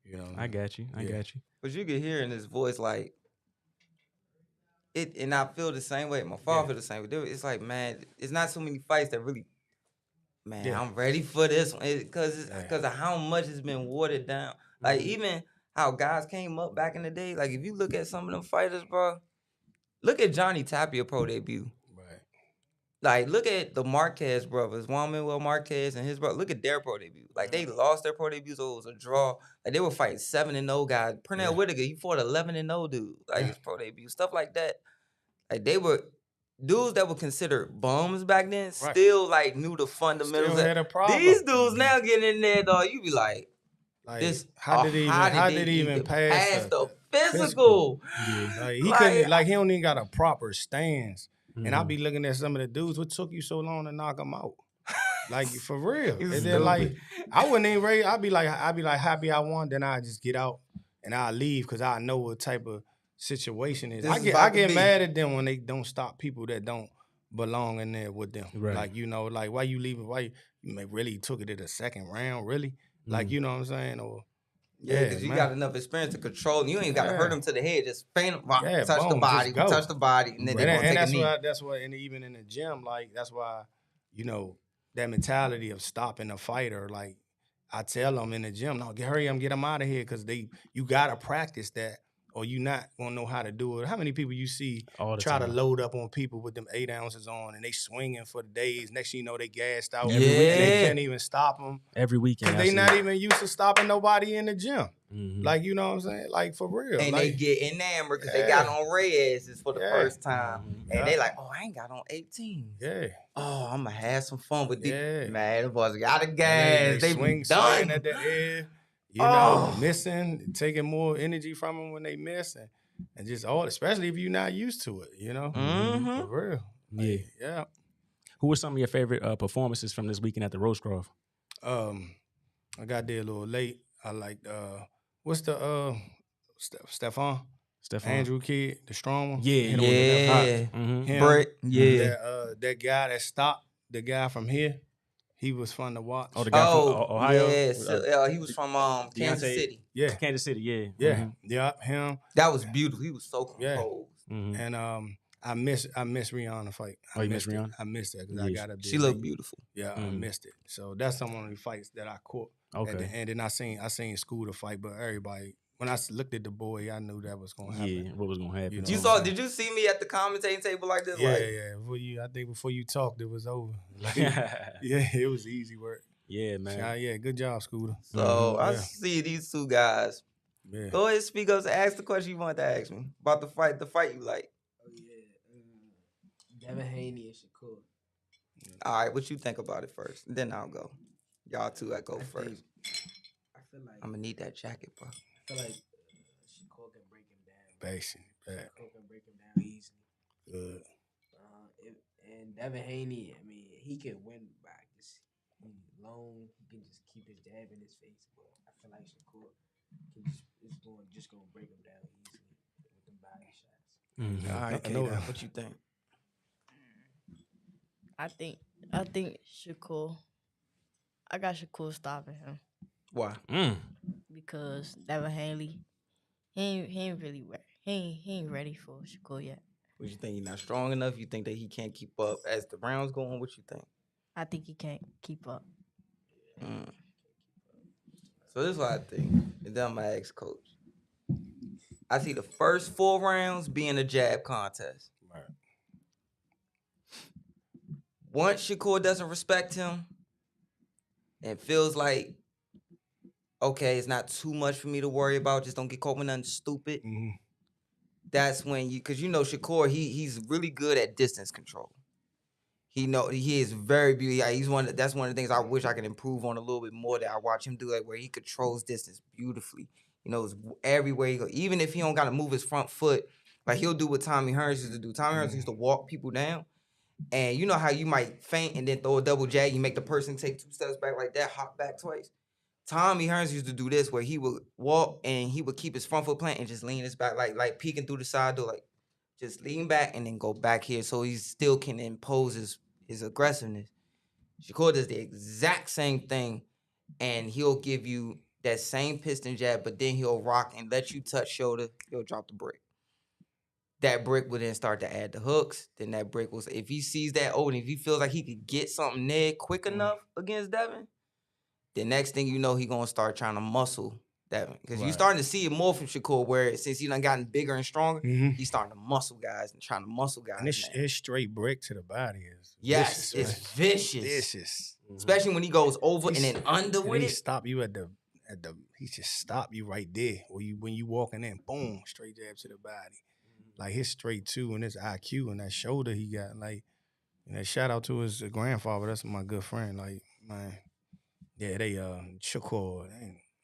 You know. I got you. I got you. But you can hear in his voice like it, and I feel the same way. My father feel the same way. It's like, man, it's not so many fights that really, man, I'm ready for this one. Because of how much it's been watered down. Like even how guys came up back in the day. Like if you look at some of them fighters, bro, look at Johnny Tapia pro debut. Like, look at the Marquez brothers, Juan Manuel Marquez and his brother. Look at their pro debut. Like, they lost their pro debut, so it was a draw. Like, they were fighting 7-0 guys. Pernell Whitaker, he fought 11-0 dude. Like, his pro debut. Stuff like that. Like, they were dudes that were considered bums back then, still, like, knew the fundamentals. Still had a problem. These dudes now getting in there, dog, you be like how did he even pass the physical? Yeah. Like, he don't even got a proper stance. And I'll be looking at some of the dudes. What took you so long to knock them out? Like, for real. And then, like, I wouldn't even ready. I'd be like happy I won. Then I just get out and I leave because I know what type of situation it is. I get mad at them when they don't stop people that don't belong in there with them. Right. Like, you know, like, why you leaving? Why you really took it to the second round? Really? Like, you know what I'm saying? Or because you got enough experience to control. You ain't got to hurt them to the head. Just touch the body, and then they're going to take a knee. That's why, and even in the gym, like, that's why, you know, that mentality of stopping a fighter, like, I tell them in the gym, no, hurry up, get them out of here, because you got to practice that, or you not going to know how to do it. How many people you see try to load up on people with them 8 ounces on, and they swinging for the days. Next thing you know, they gassed out. Every weekend, they can't even stop them. Every weekend. Because they not even used to stopping nobody in the gym. Like, you know what I'm saying? Like, for real. And like, they get enamored because they got on Reyes for the first time. And they like, oh, I ain't got on 18. Yeah. Oh, I'm going to have some fun with these. Man, the boys got a gas. They swing at the air. You know, missing, taking more energy from them when they miss, and just especially if you're not used to it, you know? For real. Like, yeah. Who were some of your favorite performances from this weekend at the Rosecroft? I got there a little late. I liked, what's the, Stefan? Andrew kid, the strong one? Yeah. Him, Brett, that guy that stopped the guy from here. He was fun to watch. Oh, the guy from Ohio? Yeah, he was from Kansas City. Yeah. Kansas City, yeah. Yeah. Yeah, him. That was beautiful. He was so composed. And I miss Rihanna fight. You missed Rihanna? I missed that because I got a bit. She looked beautiful. Yeah, I missed it. So that's some of the fights that I caught. Okay. And then I seen Scooter fight, but everybody when I looked at the boy, I knew that was gonna happen. Yeah, what was gonna happen? You know You what saw? I'm saying? Did you see me at the commentating table like this? Yeah, Like, yeah. I think before you talked, it was over. Like, yeah, it was easy work. Yeah, man. Yeah, good job, Scooter. so I Yeah. see these two guys. Yeah. Go ahead, speak up. Ask the question you wanted to ask me about the fight. The fight you like. Oh yeah, Devin Haney and Shakur. All right, what you think about it first? Then I'll go. Y'all two, I go first. I feel like I'm gonna need that jacket, bro. I feel like Shakur can break him down. Basically, Shakur can break him down easily. good. And Devin Haney, I mean, he can win by just long. He can just keep his jab in his face. But I feel like Shakur just gonna break him down easily with them body shots. All right, Kayla, what you think? I think Shakur. I got Shakur stopping him Why? because Devin Haney, he ain't really ready. He ain't ready for Shakur yet. What you think? He not strong enough? You think that he can't keep up as the rounds go on? What you think? I think he can't keep up. So this is what I think. And then I'm gonna ask coach. I see the first 4 rounds being a jab contest. Right. Once Shakur doesn't respect him and feels like, okay, it's not too much for me to worry about, just don't get caught with nothing stupid. Mm-hmm. That's when because Shakur, he's really good at distance control. He is very beautiful. That's one of the things I wish I could improve on a little bit more. That I watch him do, like where he controls distance beautifully. Everywhere he go, even if he don't gotta move his front foot, like he'll do what Tommy Hearns used to do. Tommy Hearns used to walk people down, and you know how you might feint and then throw a double jag, you make the person take 2 steps back like that, hop back twice. Tommy Hearns used to do this where he would walk and he would keep his front foot planted and just lean his back, like peeking through the side door, like just lean back and then go back here so he still can impose his aggressiveness. Shakur does the exact same thing, and he'll give you that same piston jab, but then he'll rock and let you touch shoulder, he'll drop the brick. That brick will then start to add the hooks. Then that brick will, if he sees that, and if he feels like he could get something there quick enough against Devin, the next thing you know, he gonna start trying to muscle Devin. Because you're starting to see it more from Shakur, where since he done gotten bigger and stronger, he's starting to muscle guys and trying to muscle guys. And his straight brick to the body is vicious, it's vicious. Vicious. Especially when he goes over and then under with it. He stop you he just stop you right there. When you walking in, boom, straight jab to the body. Like his straight too and his IQ and that shoulder he got. Like, shout out to his grandfather. That's my good friend. Like, man. Yeah, they Shakur,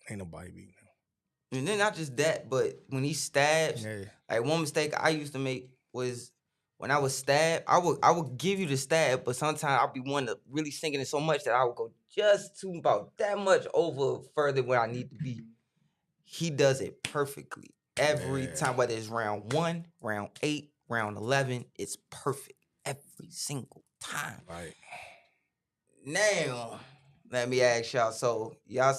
ain't nobody beating him. And then not just that, but when he stabs, like one mistake I used to make was when I was stabbed, I would give you the stab, but sometimes I'll be one to really sinking it so much that I would go just to about that much over further where I need to be. He does it perfectly every time, whether it's round 1, round 8, round 11, it's perfect every single time. Right. Now, let me ask y'all. So y'all,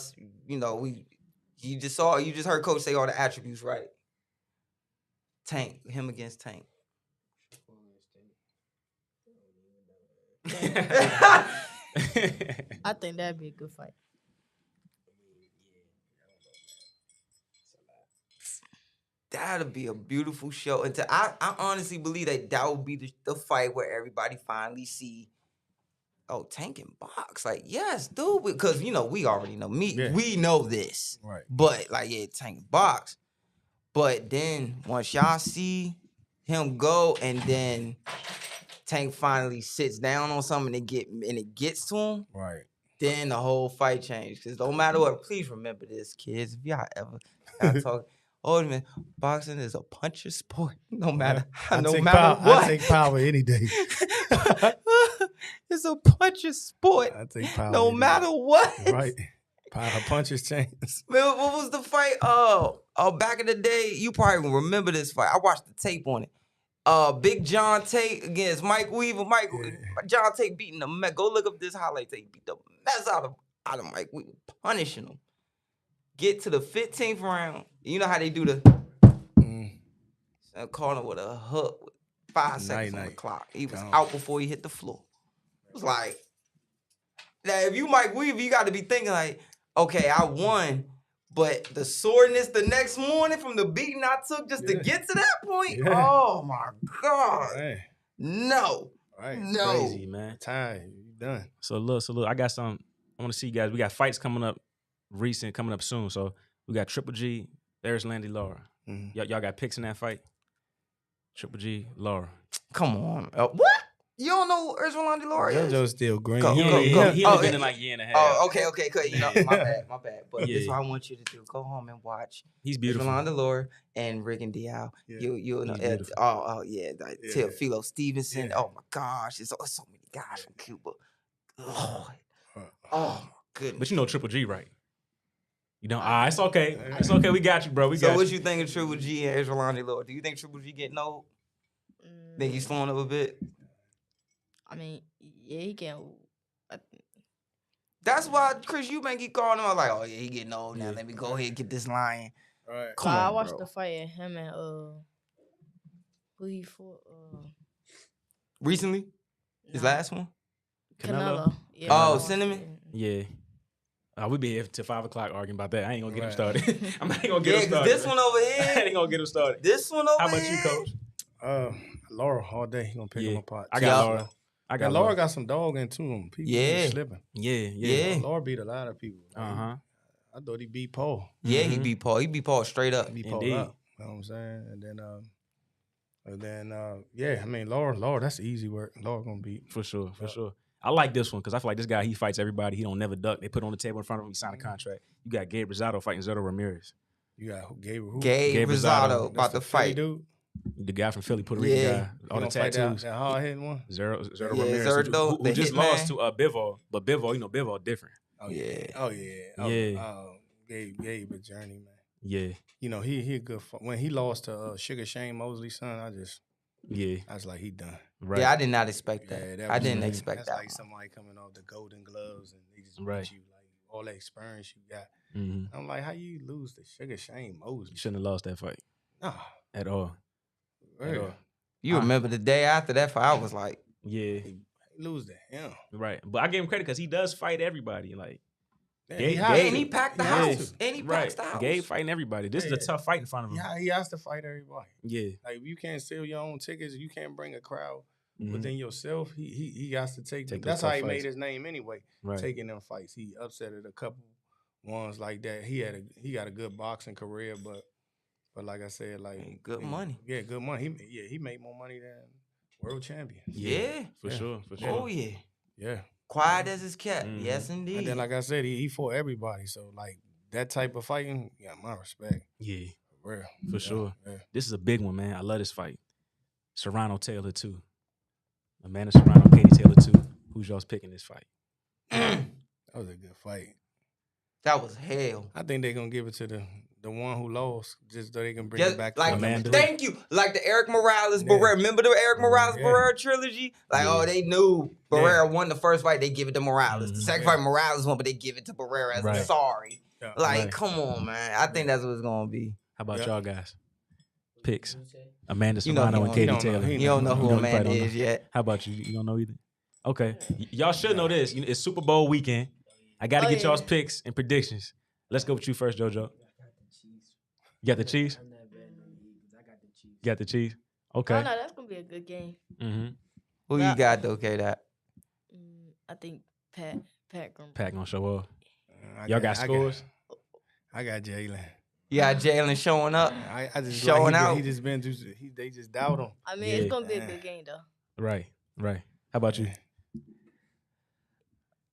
you just heard Coach say all the attributes, right? Tank, him against Tank. I think that'd be a good fight. That'll be a beautiful show. And I honestly believe that would be the fight where everybody finally see, oh, Tank and box. Like, yes, dude. Because, we already know. We know this. Right. But, Tank and box. But then, once y'all see him go, and then Tank finally sits down on something and it gets to him. Right. Then the whole fight changed. Because no matter what, please remember this, kids. If y'all ever talk, man, boxing is a puncher's sport. No matter what. I take power any day. It's a puncher's sport. I take power. No matter what. Right. Power punches chance. Man, what was the fight? Back in the day, you probably will remember this fight. I watched the tape on it. Big John Tate against Mike Weaver. John Tate beating the mess. Go look up this highlight tape. Beat the mess out of Mike Weaver, punishing him. Get to the 15th round. You know how they do the corner with a hook with 5 seconds on the clock. He was out before he hit the floor. It was like, now if you Mike Weaver, you got to be thinking like, okay, I won, But the soreness the next morning from the beating I took just to get to that point, oh my God. Right. No. Right. No. Crazy, man. Time. You done. So look, I got some. I want to see you guys. We got fights coming up, coming up soon. So we got Triple G. There's Landy Laura. Y'all got picks in that fight? Triple G, Laura. Come on. What? You don't know who Landy Laura is? JoJo's still green. Go. He only been in like a year and a half. Oh, okay. You know, my bad. But this is what I want you to do. Go home and watch. He's beautiful. Landy Laura and Rick and Diao. Yeah. You know. Philo Stevenson. Yeah. Oh my gosh, it's so many guys from Cuba. Lord. Oh my goodness. But you know Triple G, right? You know, it's okay. It's okay. We got you, bro. We got you. So what you think of Triple G and Landy Laura? Do you think Triple G getting old? Think he's slowing up a bit? I mean, yeah, he can. That's why Chris Eubank keep calling him. I was like, oh yeah, he getting old now. Let me go ahead and get this lion. Right. Come on, I watched bro. the fight of him and who he fought. Recently, his last one. Canelo. Yeah, Oh, Cinnamon. Yeah. We be here till 5 o'clock arguing about that. I ain't gonna get him started. I'm not gonna get him started. This one over here. I ain't gonna get him started. This one over How here. about you, Coach? Laura all day. He gonna pick him apart. I got Laura. Laura got some dog into him. People slipping. Yeah. Laura beat a lot of people. I thought he beat Paul. Yeah, he beat Paul. He beat Paul straight up. He beat Paul up. You know what I'm saying? And then, I mean, Laura, that's easy work. Laura gonna beat. For sure. I like this one because I feel like this guy, he fights everybody. He don't never duck. They put on the table in front of him. He signed a contract. You got Gabe Rosado fighting Zero Ramirez. You got Gabe Rosado about to fight. Dude. The guy from Philly, Puerto Rican guy. All the tattoos. That hard-hitting one? Zero Ramirez. Who just lost to Bivol. But Bivol, Bivol different. Oh, yeah. Gabe a journey, man. Yeah. You know, he a good when he lost to Sugar Shane Mosley's son, I was like, he done. Right. Yeah, I did not expect that. Yeah, I didn't expect that's that. That's like somebody coming off the Golden Gloves and they just right. beat you, like all that experience you got. Mm-hmm. I'm like, how you lose to Sugar Shane Mosley? You shouldn't have lost that fight. Nah. At all. Right. You remember the day after that fight, I was like, yeah. He lose to him. Right. But I give him credit because he does fight everybody. Like, he packed the house. And he packs the house. Gabe fighting everybody. This is a tough fight in front of him. Yeah, he has to fight everybody. Yeah. Like, if you can't sell your own tickets, you can't bring a crowd within yourself. He has to take that's how he made his name anyway. Right. Taking them fights. He upsetted a couple ones like that. He got a good boxing career, but like I said, like good money. Yeah, good money. He made more money than world champion. Yeah. For sure. Oh yeah. Yeah. Quiet as it's kept. Yes, indeed. And then, like I said, he fought everybody. So, like, that type of fighting, my respect. Yeah. For real. For sure. Yeah. This is a big one, man. I love this fight. Serrano Taylor, too. Amanda Serrano, Katie Taylor, too. Who's y'all's picking this fight? That was a good fight. That was hell. I think they're going to give it to the one who lost, just so they can bring it back to Amanda. Thank you. Like the Eric Morales Barrera. Remember the Eric Morales Barrera trilogy? Like, they knew Barrera won the first fight, they give it to Morales. The second fight, Morales won, but they give it to Barrera as a sorry. Yeah. Like, come on, man. I think that's what it's going to be. How about y'all guys? Picks. Amanda Serrano and Katie Taylor. You don't know who Amanda is yet. How about you? You don't know either? Okay. Y'all should know this. It's Super Bowl weekend. I got to get y'all's picks and predictions. Let's go with you first, JoJo. You got the Chiefs? I'm not betting on the Eagles. I got the Chiefs. You got the Chiefs? Okay. Oh, no, that's going to be a good game. Mm-hmm. Who you got, though, K-Dot? I think Pat gonna show up. Y'all got scores? I got Jalen. You got Jalen showing up? I just showing out? He just been through, they just doubt him. I mean, it's going to be a good game, though. Right. How about you?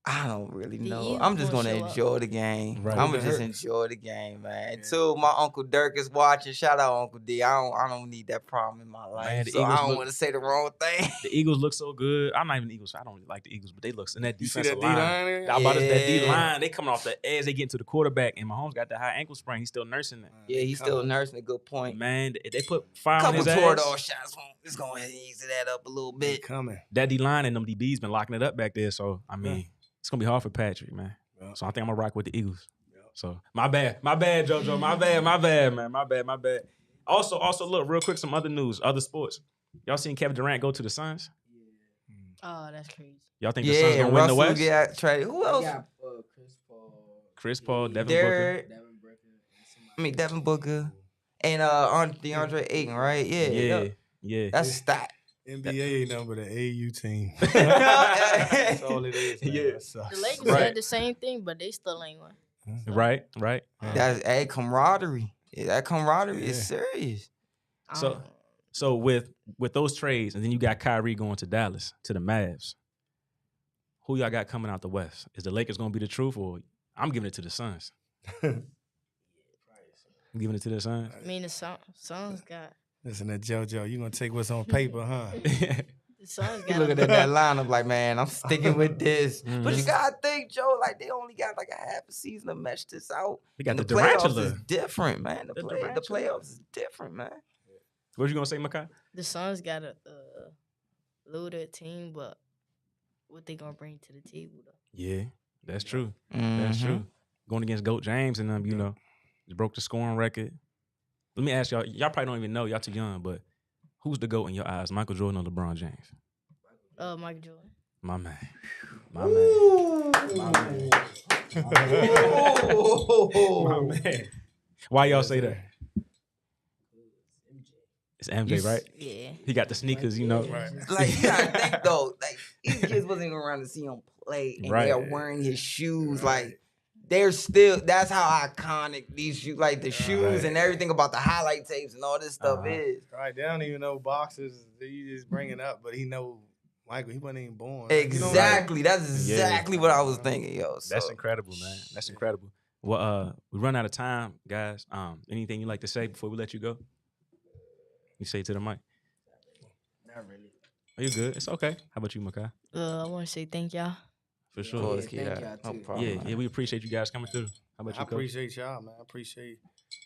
I don't really know. I'm just gonna enjoy the game. Right. I'm gonna just enjoy the game, man. Until my Uncle Dirk is watching, shout out Uncle D. I don't need that problem in my life. Man, so I don't want to say the wrong thing. The Eagles look so good. I'm not even the Eagles. I don't really like the Eagles, but they look in that defensive line. That D line. They coming off the edge. They getting to the quarterback, and Mahomes got the high ankle sprain. He's still nursing that. Yeah, he's still nursing. A good point. Man, they put fire on his ass. Couple Toradol shots. It's gonna ease that up a little bit. That D line and them DBs been locking it up back there. So I mean. It's gonna be hard for Patrick, man. Yeah. So I think I'm gonna rock with the Eagles. Yeah. So my bad, JoJo. My bad, man. My bad. Also, look, real quick, some other news, other sports. Y'all seen Kevin Durant go to the Suns? Yeah. Oh, that's crazy. Y'all think the Suns gonna win the West? Yeah, Trey. Who else? Got, Chris Paul, Devin Booker. Devin Booker, and DeAndre Ayton, right? Yeah. That's a stat. NBA number the AU team. That's all it is. Man. Yeah. That sucks. The Lakers Right. said the same thing, but they still ain't won. Right. That's camaraderie. Yeah, that camaraderie is serious. So with those trades, and then you got Kyrie going to Dallas to the Mavs. Who y'all got coming out the West? Is the Lakers gonna be the truth, or I'm giving it to the Suns? I'm giving it to the Suns. I mean, the Suns got. Listen to JoJo. You gonna take what's on paper, huh? The Suns You got. looking at that lineup like, man, I'm sticking with this. But you gotta think, Joe, like they only got like a half a season to mesh this out. They got And the playoffs Durantula. is different, man. The Durantula. playoffs is different, man. What you gonna say, Makai? The Suns got a loaded team, but what they gonna bring to the table though? Yeah, that's true. That's true. Going against GOAT James and them, you know, just broke the scoring record. Let me ask y'all. Y'all probably don't even know. Y'all too young, but who's the GOAT in your eyes? Michael Jordan or LeBron James? Michael Jordan. My man. My man. Why y'all say that? It's MJ, right? Yeah. He got the sneakers, you know. Right. Like, you gotta think though, like these kids wasn't even around to see him play, and Right. they're wearing his shoes. Like, they're still. That's how iconic these shoes, like the shoes and everything about the highlight tapes and all this stuff is. Right. They don't even know boxes. You just bring it up, but he know Michael. He wasn't even born. Exactly. That's exactly what I was thinking, yo. So. That's incredible, man. That's incredible. Well, we run out of time, guys. Anything you like to say before we let you go? You say to the mic. Not really. Are you good? It's okay. How about you, Makai? I want to say thank y'all. For sure. Of course, Thank yeah, y'all, no too. problem. Yeah, we appreciate you guys coming through. How about I you, Coach? appreciate y'all, man. I appreciate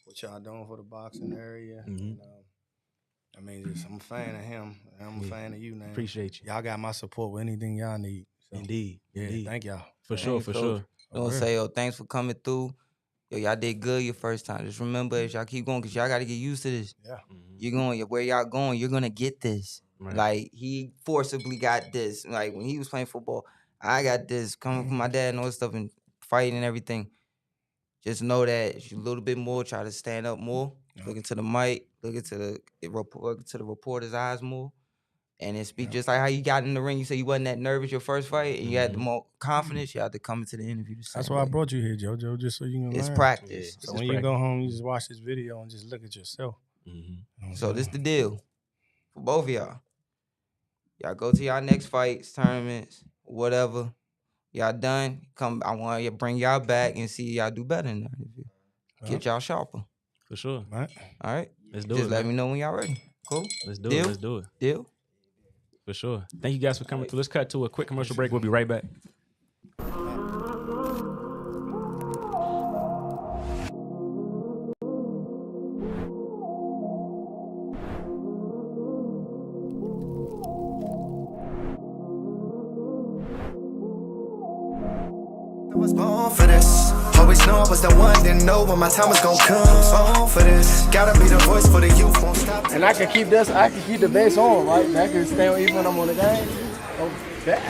what y'all doing for the boxing area. Mhm. And, I'm a fan of him. And I'm a fan of you, man. Appreciate you. Y'all got my support with anything y'all need. So, Indeed. Yeah, Indeed. thank y'all. For sure, Thanks, for Coach. sure. Don't say, yo, thanks for coming through. Yo, y'all did good your first time. Just remember, if y'all keep going, because y'all got to get used to this. Yeah. You're going, where y'all going, you're going to get this. Right. Like, he forcibly got this. Like, when he was playing football, I got this coming from my dad and all this stuff and fighting and everything. Just know that you a little bit more, try to stand up more, look into the mic, look into the reporter's eyes more. And then speak just like how you got in the ring. You said you wasn't that nervous your first fight, and you had the more confidence. You had to come into the interview. That's why I brought you here, JoJo, just so you can It's learn. practice. So when you go home, you just watch this video and just look at yourself. So this the deal for both of y'all. Y'all go to y'all next fights, tournaments, whatever. Y'all done. Come. I want to bring y'all back and see y'all do better in the interview. Get y'all sharper. For sure. Right. All right. Let's do Just it. let man. me know when y'all ready. Cool. Let's do Deal? it. Let's do it. Deal. For sure. Thank you guys for coming through. Let's cut to a quick commercial break. We'll be right back. I was born for this. Always know I was the one, didn't know when my time was gonna come. Born for this. Gotta be the voice for the youth, won't stop. And I can keep this. I can keep the bass on, right? And I can stay on even when I'm on the game. Oh, that.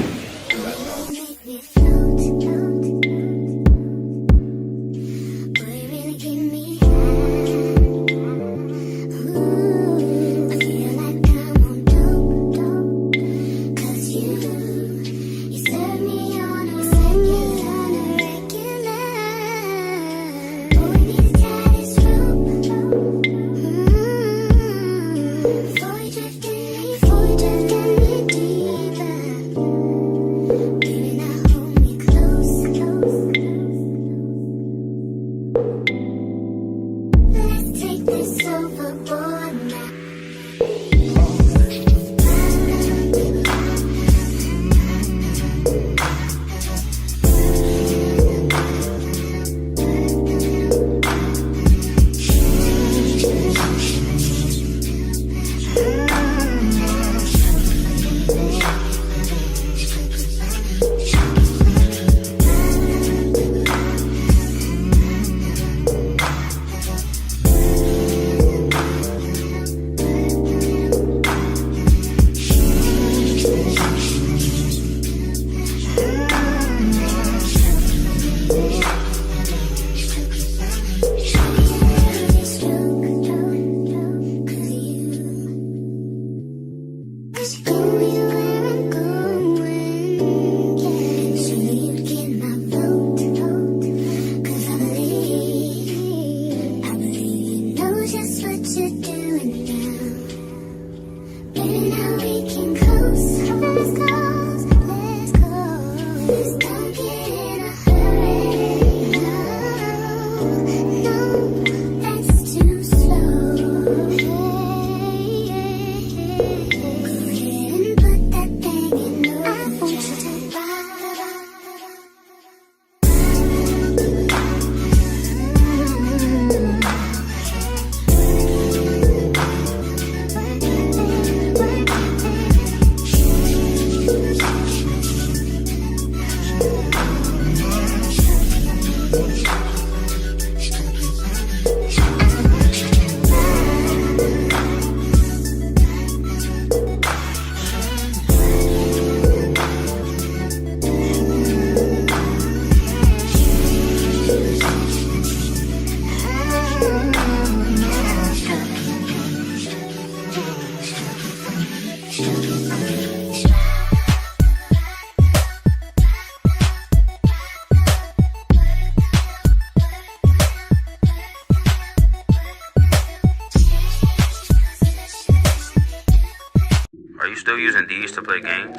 using these to play games?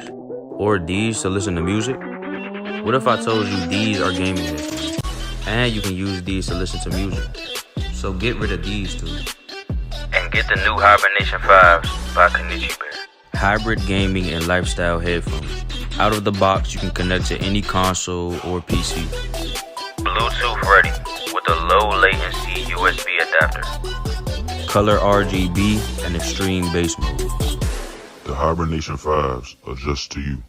Or these to listen to music? What if I told you these are gaming headphones? And you can use these to listen to music. So get rid of these two. And get the new HYBERNATION 5s by Kenichi. Hybrid gaming and lifestyle headphones. Out of the box, you can connect to any console or PC. Bluetooth ready with a low latency USB adapter. Color RGB and extreme bass mode. The HYBERNATION 5s are just to you.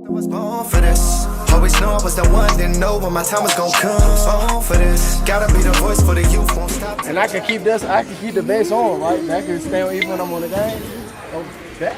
I was born for this. Always knew I was the one, didn't know when my time was gonna come. Born for this. Gotta be the voice for the youth, won't stop. And I can keep this, I can keep the bass on, right? And I can stay on even when I'm on the game. Oh, that.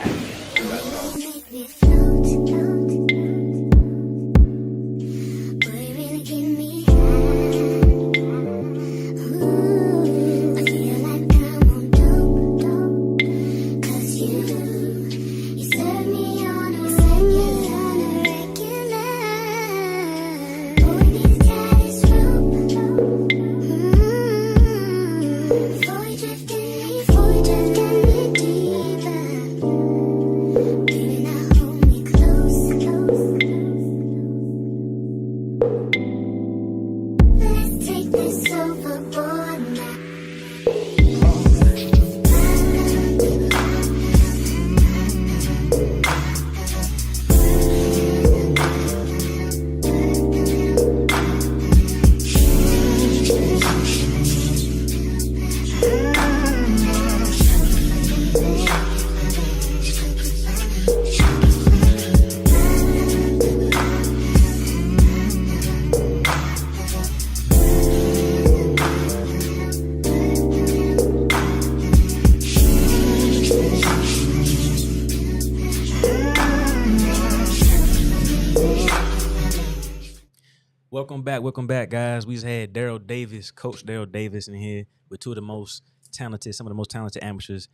Welcome back, guys. We just had Darrell Davis, Coach Darrell Davis, in here with some of the most talented amateurs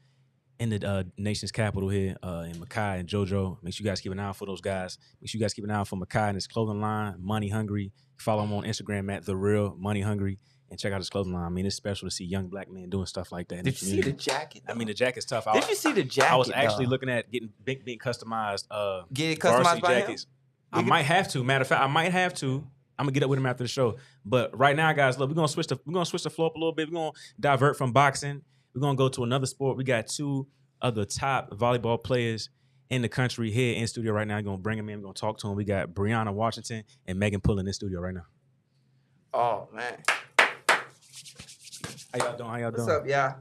in the nation's capital here, in Makai and JoJo. Make sure you guys keep an eye out for those guys. Make sure you guys keep an eye out for Makai and his clothing line, Money Hungry. Follow him on Instagram at The Real Money Hungry, and check out his clothing line. I mean, it's special to see young black men doing stuff like that. In Did the you see the jacket? I mean, the jacket's tough. Did you see the jacket? I was actually looking at getting customized. Get it customized varsity by jackets. Him? I might have to. Matter of fact, I might have to. I'm gonna get up with him after the show. But right now, guys, look, we're gonna switch the floor up a little bit. We're gonna divert from boxing. We're gonna go to another sport. We got two of the top volleyball players in the country here in studio right now. We're gonna bring them in. We're gonna talk to them. We got BRIANNA Washington and MEGHAN Pullen in studio right now. Oh man. How y'all doing? What's up, y'all?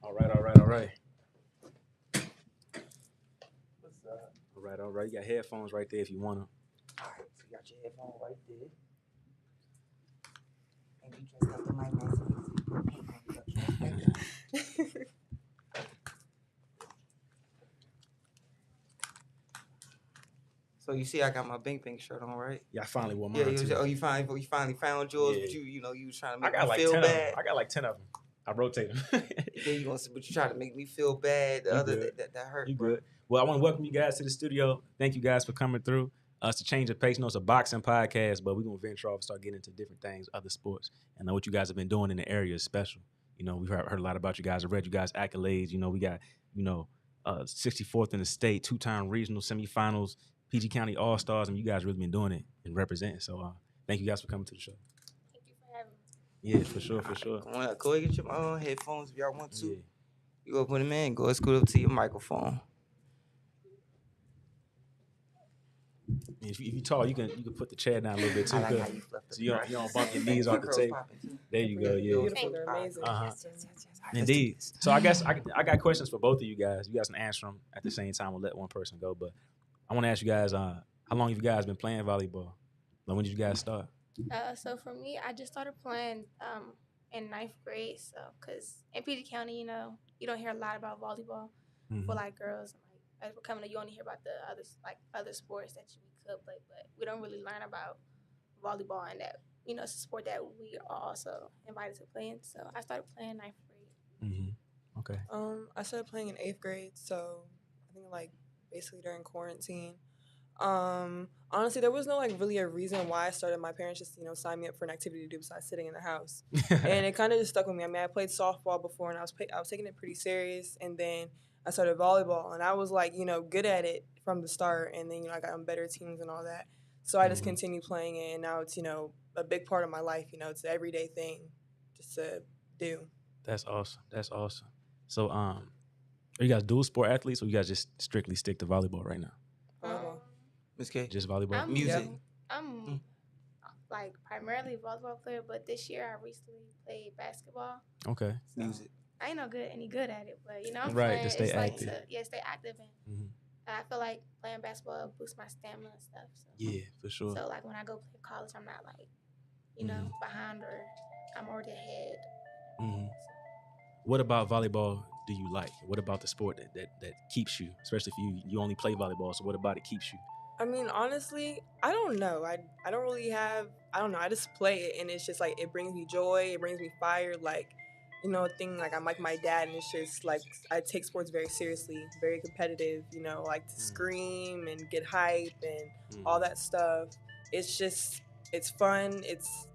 All right. All right. You got headphones right there if you want them. All right, so you got your headphone right there. And you dressed up in my nice. So you see, I got my BINK shirt on, right? Yeah, I finally wore mine. Yeah, too. You finally found yours. Yeah. But you was trying to make I got me like feel 10 bad. of them. I got like 10 of them. I rotate them. Then you gonna, but you try to make me feel bad. The You other good. that hurt. You bro. good. Well, I want to welcome you guys to the studio. Thank you guys for coming through. Us to change the pace. It's a boxing podcast, but we're gonna venture off and start getting into different things, other sports, and what you guys have been doing in the area is special. We've heard a lot about you guys. I read you guys' accolades. We got 64th in the state, 2-time regional semifinals, PG County All Stars, and you guys really been doing it and representing. So thank you guys for coming to the show. Thank you for having me. Yeah, for sure, for sure. Come on, go ahead, get your own headphones if y'all want to. Yeah. You go put them in. Go scoot up to your microphone. If you tall, you can put the chair down a little bit too. I like how you flipped So you don't bump your knees off the table. There you go. Yeah. Beautiful, they're amazing. Indeed. So I guess I got questions for both of you guys. You guys can answer them at the same time. We'll let one person go. But I want to ask you guys, how long have you guys been playing volleyball? Like, when did you guys start? So for me, I just started playing in 9th grade. So, because in PG County, you don't hear a lot about volleyball for like girls. As we're coming up, you only hear about the other sports that we could play, but we don't really learn about volleyball and that it's a sport that we are also invited to play in. So I started playing in 9th grade. Okay. I started playing in 8th grade, so I think basically during quarantine. Honestly, there was no really a reason why I started. My parents just signed me up for an activity to do besides sitting in the house, and it kind of just stuck with me. I mean, I played softball before, and I was taking it pretty serious, and then I started volleyball, and I was good at it from the start, and then I got on better teams and all that. So I just continued playing it, and now it's a big part of my life. It's an everyday thing just to do. That's awesome. That's awesome. So are you guys dual sport athletes, or you guys just strictly stick to volleyball right now? Volleyball. Miss K. Just volleyball. Music. I'm primarily a volleyball player, but this year I recently played basketball. Okay. So Music. I ain't any good at it, but I'm Right, playing. to stay it's active. Stay active, and I feel like playing basketball boosts my stamina and stuff. So. Yeah, for sure. So when I go play college, I'm not behind, or I'm already ahead. So. What about volleyball do you like? What about the sport that keeps you, especially if you only play volleyball? So what about it keeps you? I mean, honestly, I don't know. I don't really have. I don't know. I just play it, and it's just it brings me joy. It brings me fire. I'm like my dad, and it's just I take sports very seriously, very competitive, to scream and get hype and all that stuff. It's fun. It's,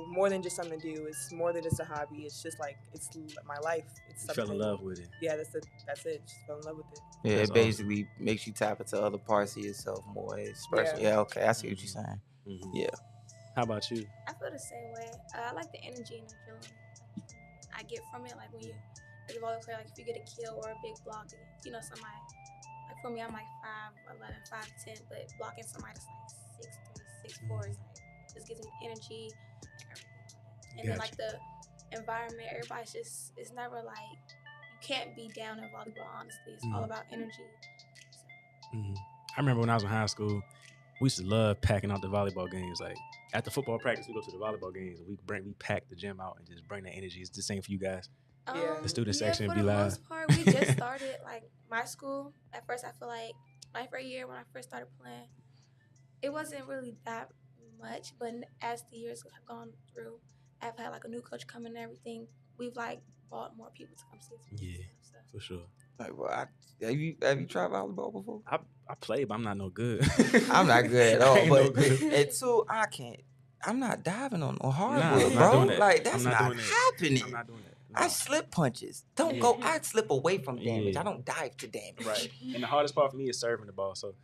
more than just something to do. It's more than just a hobby. It's just it's my life. It's You fell in love with it. Yeah, that's it. Just fell in love with it. Yeah, That's it basically makes you tap into other parts of yourself more. Especially, yeah, okay, I see what you're saying. Yeah. How about you? I feel the same way. I like the energy and adrenaline I get from it. When you, as a volleyball player, if you get a kill or a big block, somebody, for me, I'm 5'11", 5'10", but blocking somebody that's 6'3", 6'4", is just gives me energy and everything. And then the environment, everybody's just, it's never you can't be down in volleyball, honestly. It's all about energy. So. I remember when I was in high school, we used to love packing out the volleyball games. After football practice, we go to the volleyball games. We pack the gym out and just bring the energy. It's the same for you guys. The student section be live. For the most part, we just started my school. At first, I feel my first year when I first started playing, it wasn't really that much. But as the years have gone through, I've had a new coach come in and everything. We've brought more people to come see us. Yeah, for sure. Have you tried volleyball before? I play, but I'm not no good. I'm not good at all. Ain't But no good. and two, I'm not diving on hardwood, I'm not bro. doing that. That's I'm not doing that. happening. I'm not doing that. I slip punches. Don't go. I slip away from damage. Yeah. I don't dive to damage. Right. And the hardest part for me is serving the ball. So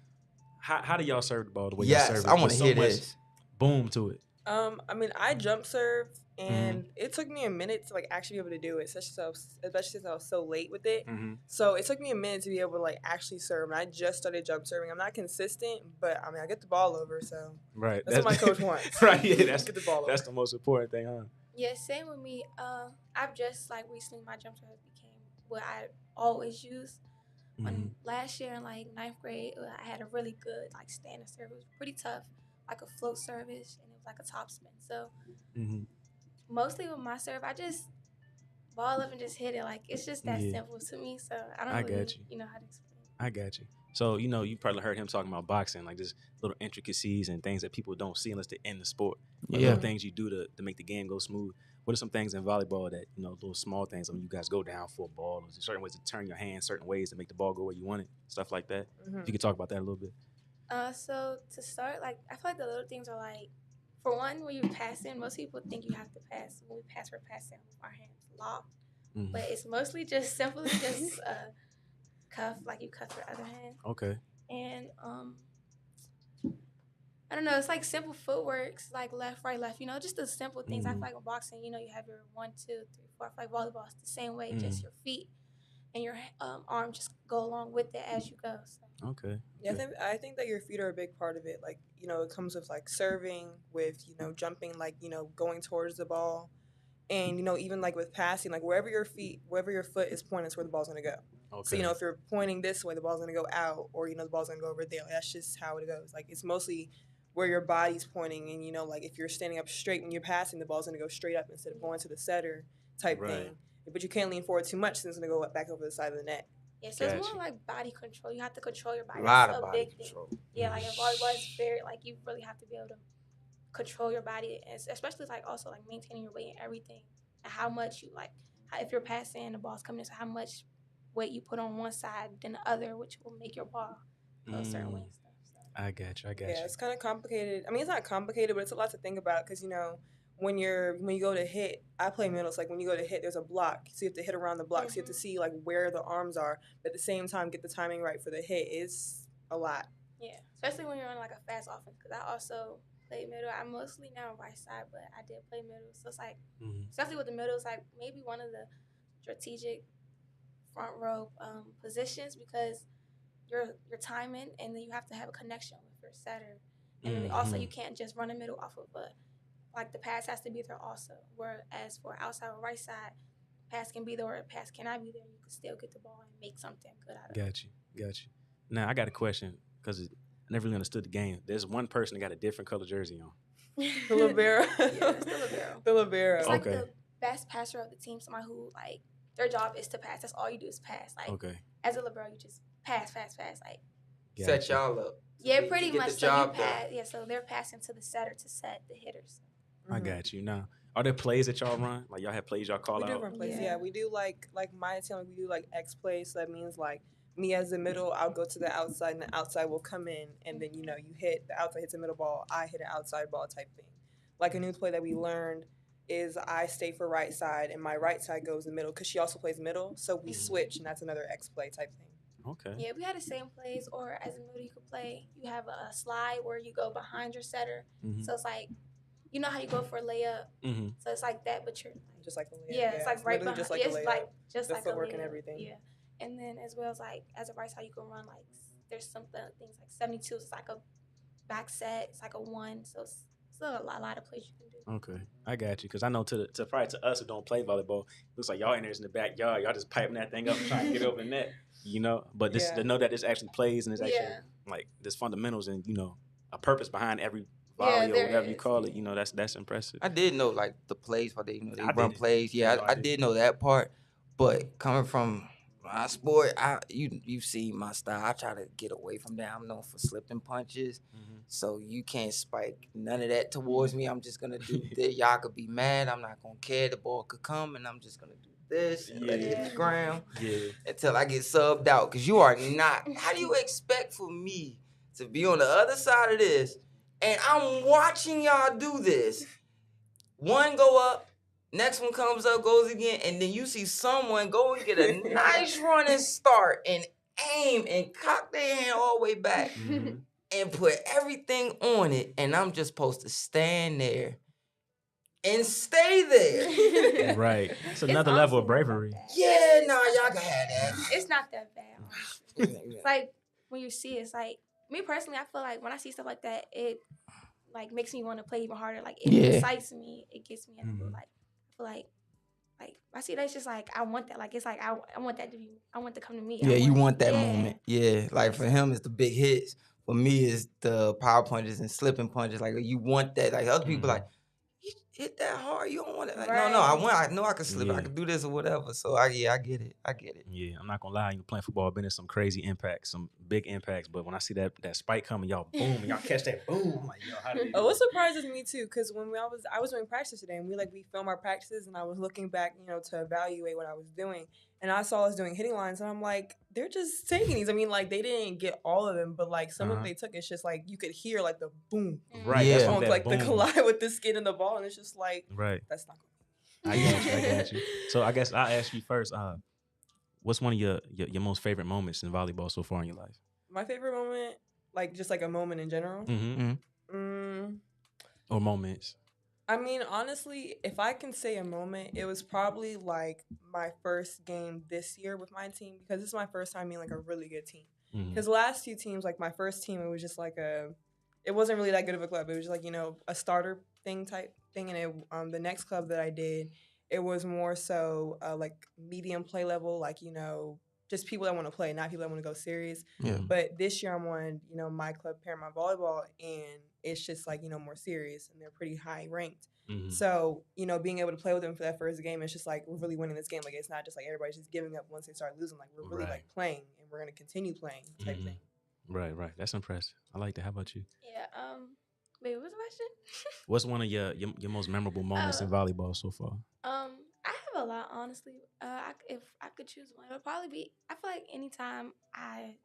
how do y'all serve the ball the way Yes, y'all serve it? I want to There's hear so much this. boom to it. I mean, I jump serve, and it took me a minute to actually be able to do it, especially since I was so late with it. So it took me a minute to be able to actually serve. And I just started jump serving. I'm not consistent, but I mean, I get the ball over, so Right. that's what my coach wants. Right. Yeah. That's Get the ball that's over. the most important thing, huh? Yeah, same with me. I've just recently my jump serve became what I always use. When last year in 9th grade, I had a really good standing serve. It was pretty tough, a float service, and it was a top spin. So mostly with my serve, I just ball up and just hit it. It's just that simple to me. So I don't really know how to explain. I got you. So, you probably heard him talking about boxing, like just little intricacies and things that people don't see unless they're in the sport. Like Yeah. little things you do to make the game go smooth. What are some things in volleyball that, little small things when you guys go down for a ball, or certain ways to turn your hand, certain ways to make the ball go where you want it, stuff like that? If you could talk about that a little bit. So to start, like I feel like the little things are like, for one, when you're passing, most people think you have to pass. When we pass, we're passing with our hands locked, but it's mostly just simply just cuff, like you cuff your other hand. Okay. And I don't know, it's like simple footworks, like left, right, left. Just the simple things. I feel like in boxing, you have your 1, 2, 3, 4. I feel like volleyball is the same way, just your feet and your arm just go along with it as you go. So. Okay. Yeah, I think that your feet are a big part of it. Like, it comes with like serving, with, jumping, like, going towards the ball. And, even like with passing, like wherever your foot is pointing is where the ball's going to go. Okay. So, if you're pointing this way, the ball's going to go out, or, the ball's going to go over there. Like, that's just how it goes. Like, it's mostly where your body's pointing. And, like if you're standing up straight when you're passing, the ball's going to go straight up instead of going to the setter type thing. But you can't lean forward too much, since it's going to go back over the side of the net. Yeah, so it's more like body control. You have to control your body. A lot That's of a body big control. thing. Yeah, like in volleyball, it's very, like, you really have to be able to control your body, and especially like also like maintaining your weight and everything, and how much you if you're passing and the ball's coming in, so how much weight you put on one side than the other, which will make your ball go a certain way and stuff. So. I got you. Yeah, it's kind of complicated. I mean, it's not complicated, but it's a lot to think about because, when you go to hit, I play middle. So like when you go to hit, there's a block. So you have to hit around the block. So you have to see like where the arms are, but at the same time get the timing right for the hit. Is a lot. Yeah, especially when you're on like a fast offense. Because I also play middle. I'm mostly now right side, but I did play middle. So it's like, especially with the middle, it's like maybe one of the strategic front row positions, because you're timing, and then you have to have a connection with your setter, and then also you can't just run the middle off of like the pass has to be there also. Whereas for outside or right side, pass can be there or pass cannot be there. You can still get the ball and make something good out of it. Got you. Now I got a question because I never really understood the game. There's one person that got a different color jersey on. The libero. Yeah, it's the libero. The libero. It's like the best passer of the team. Somebody who like their job is to pass. That's all you do is pass. Like as a libero, you just pass. Like set y'all up. Yeah, pretty much. So you pass. Yeah, so they're passing to the setter to set the hitters. I got you. Now, are there plays that y'all run? Like y'all have plays y'all call out? We do run plays. Yeah, we do like my team. Like, we do like X plays. So that means like me as the middle, I'll go to the outside, and the outside will come in, and then you hit the outside hits a middle ball. I hit an outside ball type thing. Like a new play that we learned is I stay for right side, and my right side goes in the middle because she also plays middle. So we switch, and that's another X play type thing. Okay. Yeah, we had the same plays, or as a middle you could play. You have a slide where you go behind your setter. So it's like, you know how you go for a layup? So it's like that, but you're just like a layup. Yeah, it's like right behind. Just like it's like just the like footwork a layup. and everything. Yeah, and then as well as like as a right side, you can run like there's some things like 72. It's like a back set. It's like a 1. So it's still a lot of plays you can do. Okay, I got you. Because I know to probably to us who don't play volleyball, looks like y'all in there in the backyard. Y'all just piping that thing up and trying to get over the net. But this to know that this actually plays and it's actually like there's fundamentals and a purpose behind every volley or whatever you call it. That's impressive. I did know like the plays, but they run plays. Yeah, I did know that part. But coming from my sport, you've seen my style. I try to get away from that. I'm known for slipping punches, so you can't spike none of that towards me. I'm just gonna do this. Y'all could be mad. I'm not gonna care. The ball could come, and I'm just gonna do this and let it hit the ground until I get subbed out. Cause you are not. How do you expect for me to be on the other side of this, and I'm watching y'all do this? One go up. Next one comes up, goes again, and then you see someone go and get a nice running start and aim and cock their hand all the way back and put everything on it, and I'm just supposed to stand there and stay there. Right. It's another level of bravery. Yeah, nah, y'all can have that. It's not that bad. It's like when you see it, it's like me personally, I feel like when I see stuff like that, it like makes me want to play even harder. Like it excites me. It gets me in the mood. Like I I see that's just like I want that. Like it's like I want that to be. I want to come to me. Yeah, you want that moment. Yeah, like for him, it's the big hits. For me, it's the power punches and slipping punches. Like you want that. Like other people, like hit that hard. You don't want it. Like, Right. no, I know I can slip. I Yeah. can do this or whatever. So I get it. Yeah, I'm not gonna lie. You playing football, been in some crazy impacts, some big impacts. But when I see that spike coming, y'all boom, and y'all catch that boom. I'm like, yo, how did Oh, what surprises me too, because when I was doing practice today, and we film our practices, and I was looking back, to evaluate what I was doing, and I saw us doing hitting lines, and I'm like, they're just taking these. I mean, like they didn't get all of them, but like some of them they took, it's just like you could hear like the boom, Right? Yeah. That's on, what that like boom. the collide with the skin and the ball, and it's just like Right. that's not. I got you. So I guess I'll ask you first. What's one of your most favorite moments in volleyball so far in your life? My favorite moment, like just like a moment in general. Or moments. I mean, honestly, if I can say a moment, it was probably like my first game this year with my team, because this is my first time being like a really good team. Because the last few teams, like my first team, it was just like it wasn't really that good of a club. It was just like, a starter type thing. And the next club that I did, it was more so like medium play level, like, just people that want to play, not people that want to go serious. Yeah. But this year I'm on, my club, Paramount Volleyball, and it's just like, more serious, and they're pretty high ranked. So, being able to play with them for that first game, it's just like, we're really winning this game. Like, it's not just like everybody's just giving up once they start losing. Like, we're really like playing, and we're going to continue playing type thing. Right. That's impressive. I like that. How about you? Yeah. Wait, what was the question? What's one of your most memorable moments in volleyball so far? I have a lot, honestly. If I could choose one, it would probably be, I feel like anytime I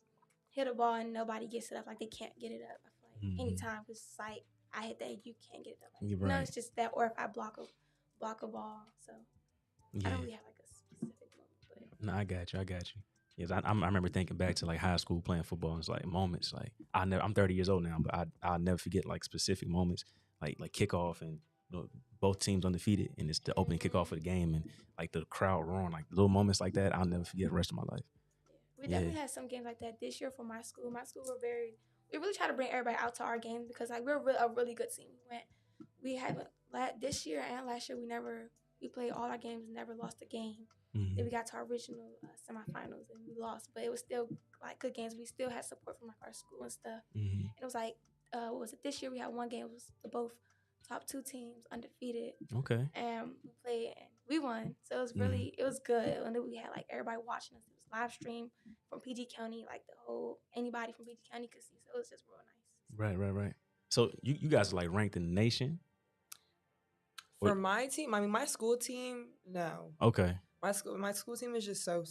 hit a ball and nobody gets it up, like they can't get it up. I feel like anytime, because it's like I hit that, you can't get it up. Like, You're right. it's just that, or if I block a ball. So I don't really have like a specific moment. But No, I got you. Yes, I remember thinking back to like high school playing football. And it's like moments like I'm 30 years old now, but I'll never forget like specific moments like kickoff and both teams undefeated, and it's the opening kickoff of the game, and like the crowd roaring, like little moments like that. I'll never forget the rest of my life. we definitely had some games like that this year for my school. My school we really try to bring everybody out to our games, because like we're a really good team. We haven't this year and last year we played all our games, never lost a game. Then we got to our original semifinals and we lost, but it was still like good games. We still had support from like our school and stuff. And it was like, what was it? This year we had one game. It was both top two teams undefeated. Okay. And we played and we won. So it was really it was good. And then we had like everybody watching us. It was live stream from PG County, like anybody from PG County could see. So it was just real nice. Right. So you guys are like ranked in the nation? For my team, I mean, my school team, no. Okay. My school team is just so.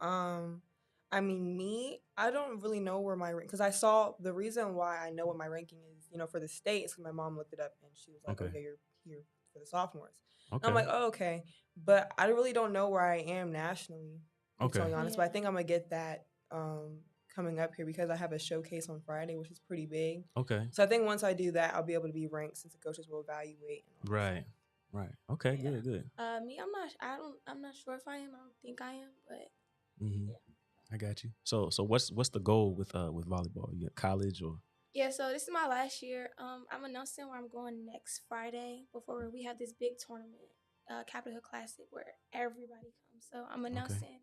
I mean, I don't really know where my rank, because I saw the reason why I know what my ranking is, for the state, is because my mom looked it up and she was like, okay, you're here for the sophomores. Okay. I'm like, oh, okay. But I really don't know where I am nationally, to be totally honest. But I think I'm going to get that coming up here, because I have a showcase on Friday, which is pretty big. Okay. So I think once I do that, I'll be able to be ranked, since the coaches will evaluate. Right. Okay. Yeah. Good. Me, I'm not sure if I am. I don't think I am, but yeah. I got you. So what's the goal with volleyball? You got college or? Yeah, so this is my last year. I'm announcing where I'm going next Friday before we have this big tournament, Capitol Hill Classic, where everybody comes. So I'm announcing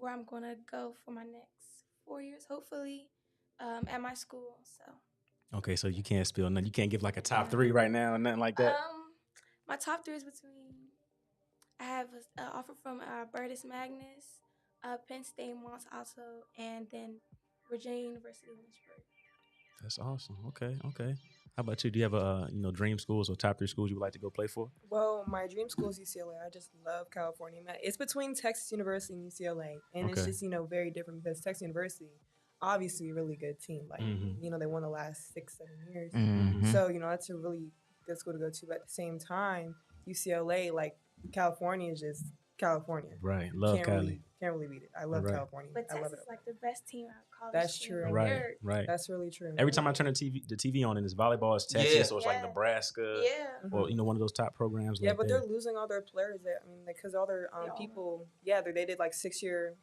where I'm gonna go for my next 4 years, hopefully, at my school. So. Okay, so you can't spill nothing. You can't give like a top 3 right now, nothing like that. My top 3 is I have an offer from Bertus Magnus, Penn State, Mont Alto, and then Virginia University, Lynchburg. That's awesome. Okay. How about you? Do you have dream schools or top 3 schools you would like to go play for? Well, my dream school is UCLA. I just love California. It's between Texas University and UCLA, and it's just very different, because Texas University, obviously a really good team. Like they won the last 6-7 years, so that's a really good school to go to. But at the same time, UCLA, like California, is just California. Right. Love Cali. Can't really beat it. I love California. But I love Texas it. is like the best team out of college. That's true. Right. That's really true. Every time I turn the TV on and it's volleyball, it's Texas or it's like Nebraska. Yeah. Or one of those top programs. Yeah, like but that. they're losing all their players. Because all their people, they did like 6-year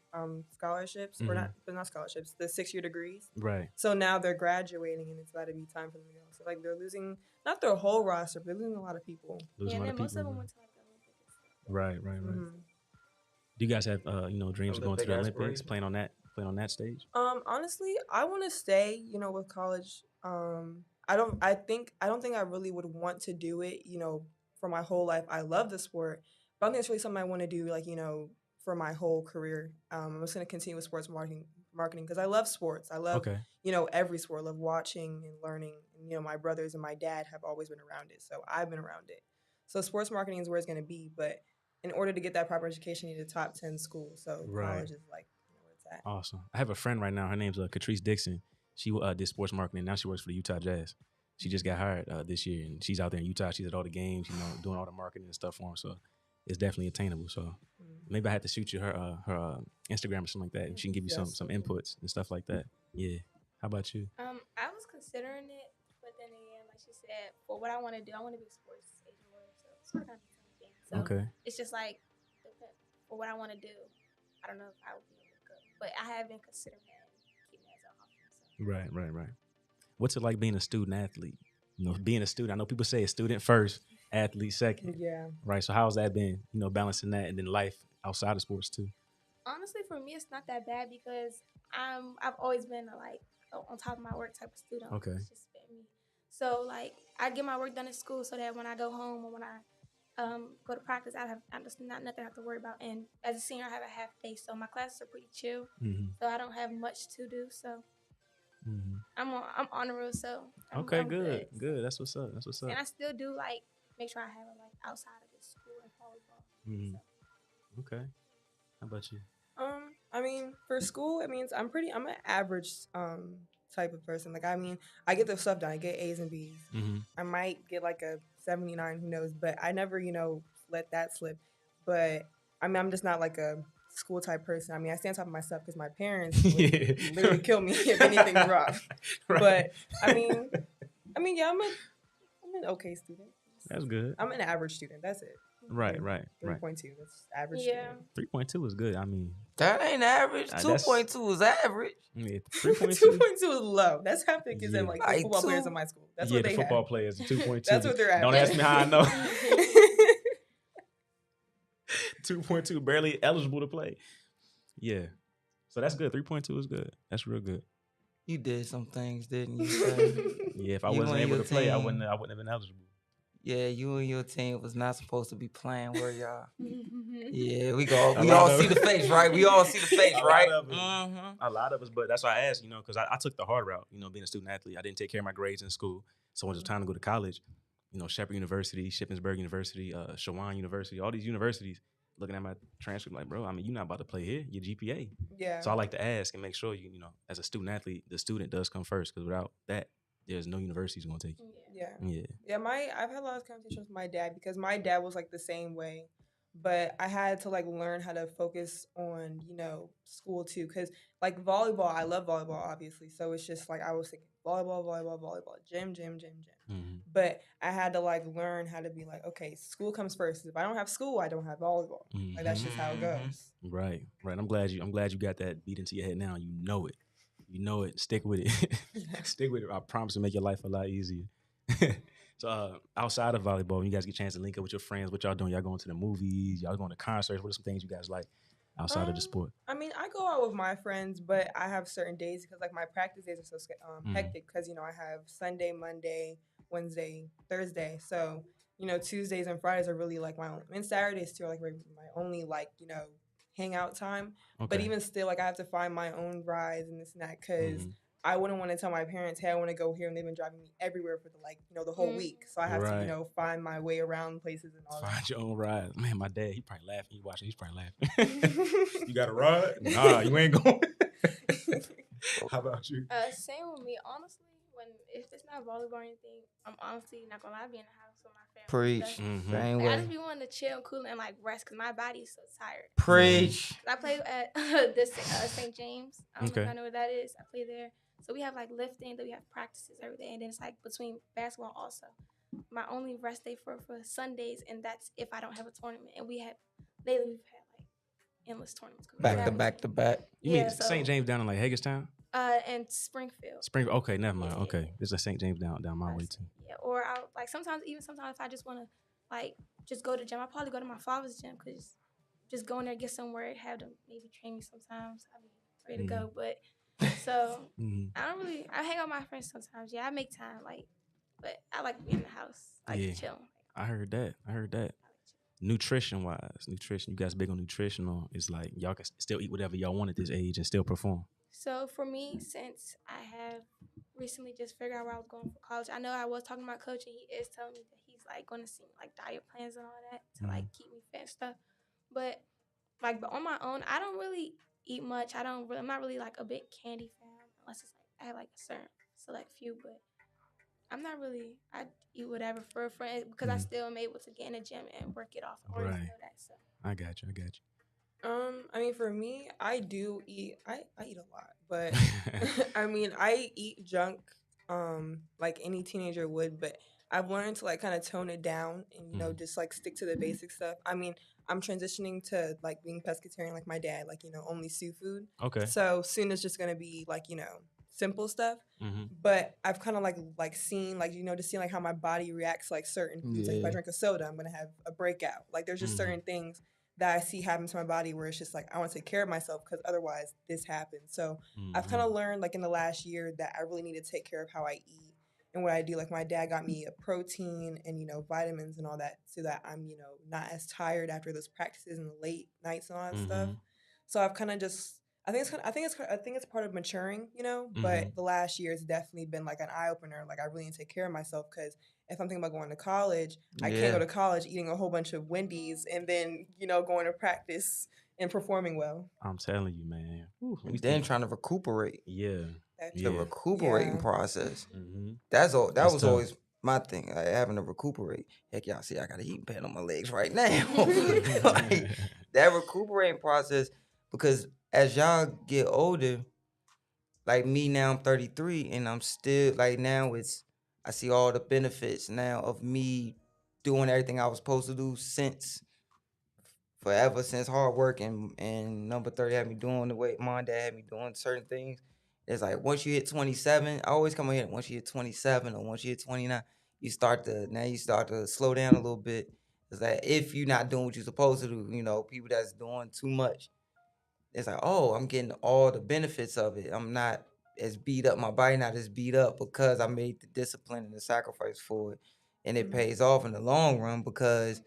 scholarships, or not scholarships, the 6-year degrees. Right. So now they're graduating, and it's about to be time for them to go. So like they're losing not their whole roster, but they're losing a lot of people. And then most of them went to like the Olympics. Right. Do you guys have dreams of going to the Olympics, playing on that stage? Honestly, I want to stay, with college. I don't think I really would want to do it, for my whole life, I love the sport, but I don't think it's really something I want to do, like, for my whole career. I'm just going to continue with sports marketing because I love sports. I love, Okay. Every sport. I love watching and learning. And, my brothers and my dad have always been around it, so I've been around it. So sports marketing is where it's going to be, but in order to get that proper education, you need a top 10 school. So college is like where it's at. Awesome. I have a friend right now. Her name's Catrice Dixon. She did sports marketing. Now she works for the Utah Jazz. She just got hired this year, and she's out there in Utah. She's at all the games, doing all the marketing and stuff for them. So it's definitely attainable. So maybe I have to shoot you her Instagram or something like that, and she can give you some inputs and stuff like that. Yeah. How about you? I was considering it, but then again, like she said, for what I want to do, I want to be a sports agent lawyer. So it's sort of the same thing. So Okay. it's just like for what I want to do, I don't know if I would be able to go, but I have been considering that and keeping that as an option. So. Right. What's it like being a student athlete? Being a student. I know people say student first, athlete second. Yeah. Right. So how's that been? Balancing that and then life outside of sports too. Honestly, for me, it's not that bad because I've always been on top of my work type of student. Okay. It's just been me. So I get my work done at school so that when I go home or when I go to practice, I just not nothing I have to worry about. And as a senior, I have a half day, so my classes are pretty chill. Mm-hmm. So I don't have much to do. So Mm-hmm. I'm honor roll. So I'm good. That's what's up. And I still do make sure I have it outside of the school and volleyball. Mm-hmm. So. Okay. How about you? I mean, for school, it means I'm an average type of person. I get the stuff done. I get A's and B's. Mm-hmm. I might get a 79, who knows, but I never, let that slip. But I'm just not a school type person. I stand on top of my stuff because my parents would literally kill me if anything's wrong. Right. But yeah, I'm an okay student. That's good. I'm an average student. That's it. Right. 3.2. That's average. Yeah. Student. 3.2 is good. That ain't average. 2.2 is average. Yeah, 3.2 is low. That's half the kids that the football players in my school. That's what they the football have. players, 2.2. That's what they're at. Don't ask me how I know. 2.2, barely eligible to play. Yeah. So that's good. 3.2 is good. That's real good. You did some things, didn't you? Yeah, if I wasn't able to play, I wouldn't have been eligible. Yeah, you and your team was not supposed to be playing, were y'all? Yeah, we all see the face, right? We all see the face, right? A lot of us, but that's why I asked, because I took the hard route, being a student athlete. I didn't take care of my grades in school. So when it was time to go to college, Shepherd University, Shippensburg University, Shawan University, all these universities, looking at my transcript like, bro, you're not about to play here, your GPA. Yeah. So I like to ask and make sure, as a student athlete, the student does come first, because without that, there's no university's going to take you. Yeah. I've had a lot of conversations with my dad because my dad was the same way, but I had to learn how to focus on school too, because volleyball, I love volleyball obviously, so it's just I was thinking volleyball, gym. Mm-hmm. But I had to learn how to be okay, school comes first. If I don't have school, I don't have volleyball. Mm-hmm. That's just how it goes. Right. I'm glad you got that beat into your head now. You know it. Stick with it. Stick with it. I promise to make your life a lot easier. So outside of volleyball, when you guys get a chance to link up with your friends, what y'all doing? Y'all going to the movies? Y'all going to concerts? What are some things you guys like outside of the sport? I go out with my friends, but I have certain days because my practice days are so hectic because I have Sunday, Monday, Wednesday, Thursday. So Tuesdays and Fridays are really my own, and Saturdays too are my only hangout time. Okay. But even still, I have to find my own rides and this and that because I wouldn't want to tell my parents, hey, I want to go here, and they've been driving me everywhere for the whole week. So I have to find my way around places and all that. Find your own ride. Man, my dad, he probably laughing. He watching. He's probably laughing. You got a ride? Nah, you ain't going. How about you? Same with me. Honestly, if it's not volleyball or anything, I'm honestly not gonna lie, be in the house with my family. Preach. Mm-hmm. Same I way. just be wanting to chill and cool and rest because my body is so tired. Preach. I play at this St. James. I don't know if I know what that is. I play there. So we have lifting, then we have practices every day, and then it's between basketball also. My only rest day for Sundays, and that's if I don't have a tournament. And we've had endless tournaments. Back to back. You mean St. James down in Hagerstown? And Springfield. Okay, never mind. Yeah. Okay, there's a St. James down my way too. Yeah, or I'll sometimes if I just want to just go to gym, I'll probably go to my father's gym because just go in there, get somewhere, have them maybe train me sometimes. I'll be ready to go, but. So I hang out with my friends sometimes. Yeah, I make time, but I like being in the house, chilling. I heard that. Nutrition wise, you guys big on nutritional? It's like y'all can still eat whatever y'all want at this age and still perform. So for me, since I have recently just figured out where I was going for college, I know I was talking to my coach and he is telling me that he's like going to see like diet plans and all that to like keep me fit and stuff. But but on my own, I don't really eat much. I'm not really like a big candy fan unless it's like I have like a certain select few. But I'm not really. I eat whatever for a friend because I still am able to get in the gym and work it off. I already know that. So I got you. I mean, for me, I do eat. I eat a lot, but I mean, I eat junk, like any teenager would. But I've learned to like kind of tone it down and just like stick to the basic stuff. I mean, I'm transitioning to like being pescatarian, like my dad, like only seafood. Okay. So soon it's just gonna be like simple stuff. Mm-hmm. But I've kind of like seen like just seeing like how my body reacts to, like certain foods. Like if I drink a soda, I'm gonna have a breakout. Like there's just certain things that I see happen to my body where it's just like I want to take care of myself because otherwise this happens. So I've kind of learned like in the last year that I really need to take care of how I eat and what I do. Like my dad got me a protein and vitamins and all that so that I'm not as tired after those practices and the late nights and all that stuff. So I've kind of just I think it's part of maturing, But the last year has definitely been like an eye opener. Like I really need to take care of myself because if I'm thinking about going to college, I can't go to college eating a whole bunch of Wendy's and then going to practice and performing well. I'm telling you, man. And then trying to recuperate. Yeah. The recuperating process. Mm-hmm. That's all. That was tough. always my thing. Like, having to recuperate. Heck, y'all see, I got a heating pad on my legs right now. Like, that recuperating process, because as y'all get older, like me now, I'm 33, and I'm still like now I see all the benefits now of me doing everything I was supposed to do since hard work and number 30 had me doing the way mom and dad had me doing certain things. It's like once you hit 27, I always come here. Once you hit 27 or once you hit 29, you start to slow down a little bit. It's like if you're not doing what you're supposed to do, people that's doing too much. It's like, oh, I'm getting all the benefits of it. I'm not as beat up. My body not as beat up because I made the discipline and the sacrifice for it. And it pays off in the long run because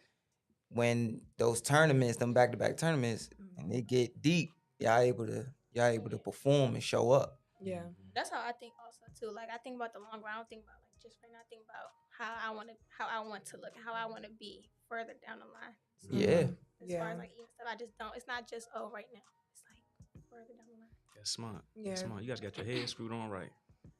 when those tournaments, them back-to-back tournaments, and they get deep, y'all able to perform and show up. Yeah. That's how I think also too. Like I think about the long run. I don't think about like just right now. I think about how I want to look and how I want to be further down the line. So, as far as like eating stuff, I just don't. It's not just right now. It's like further down the line. That's smart. Yeah. That's smart. You guys got your head screwed on right.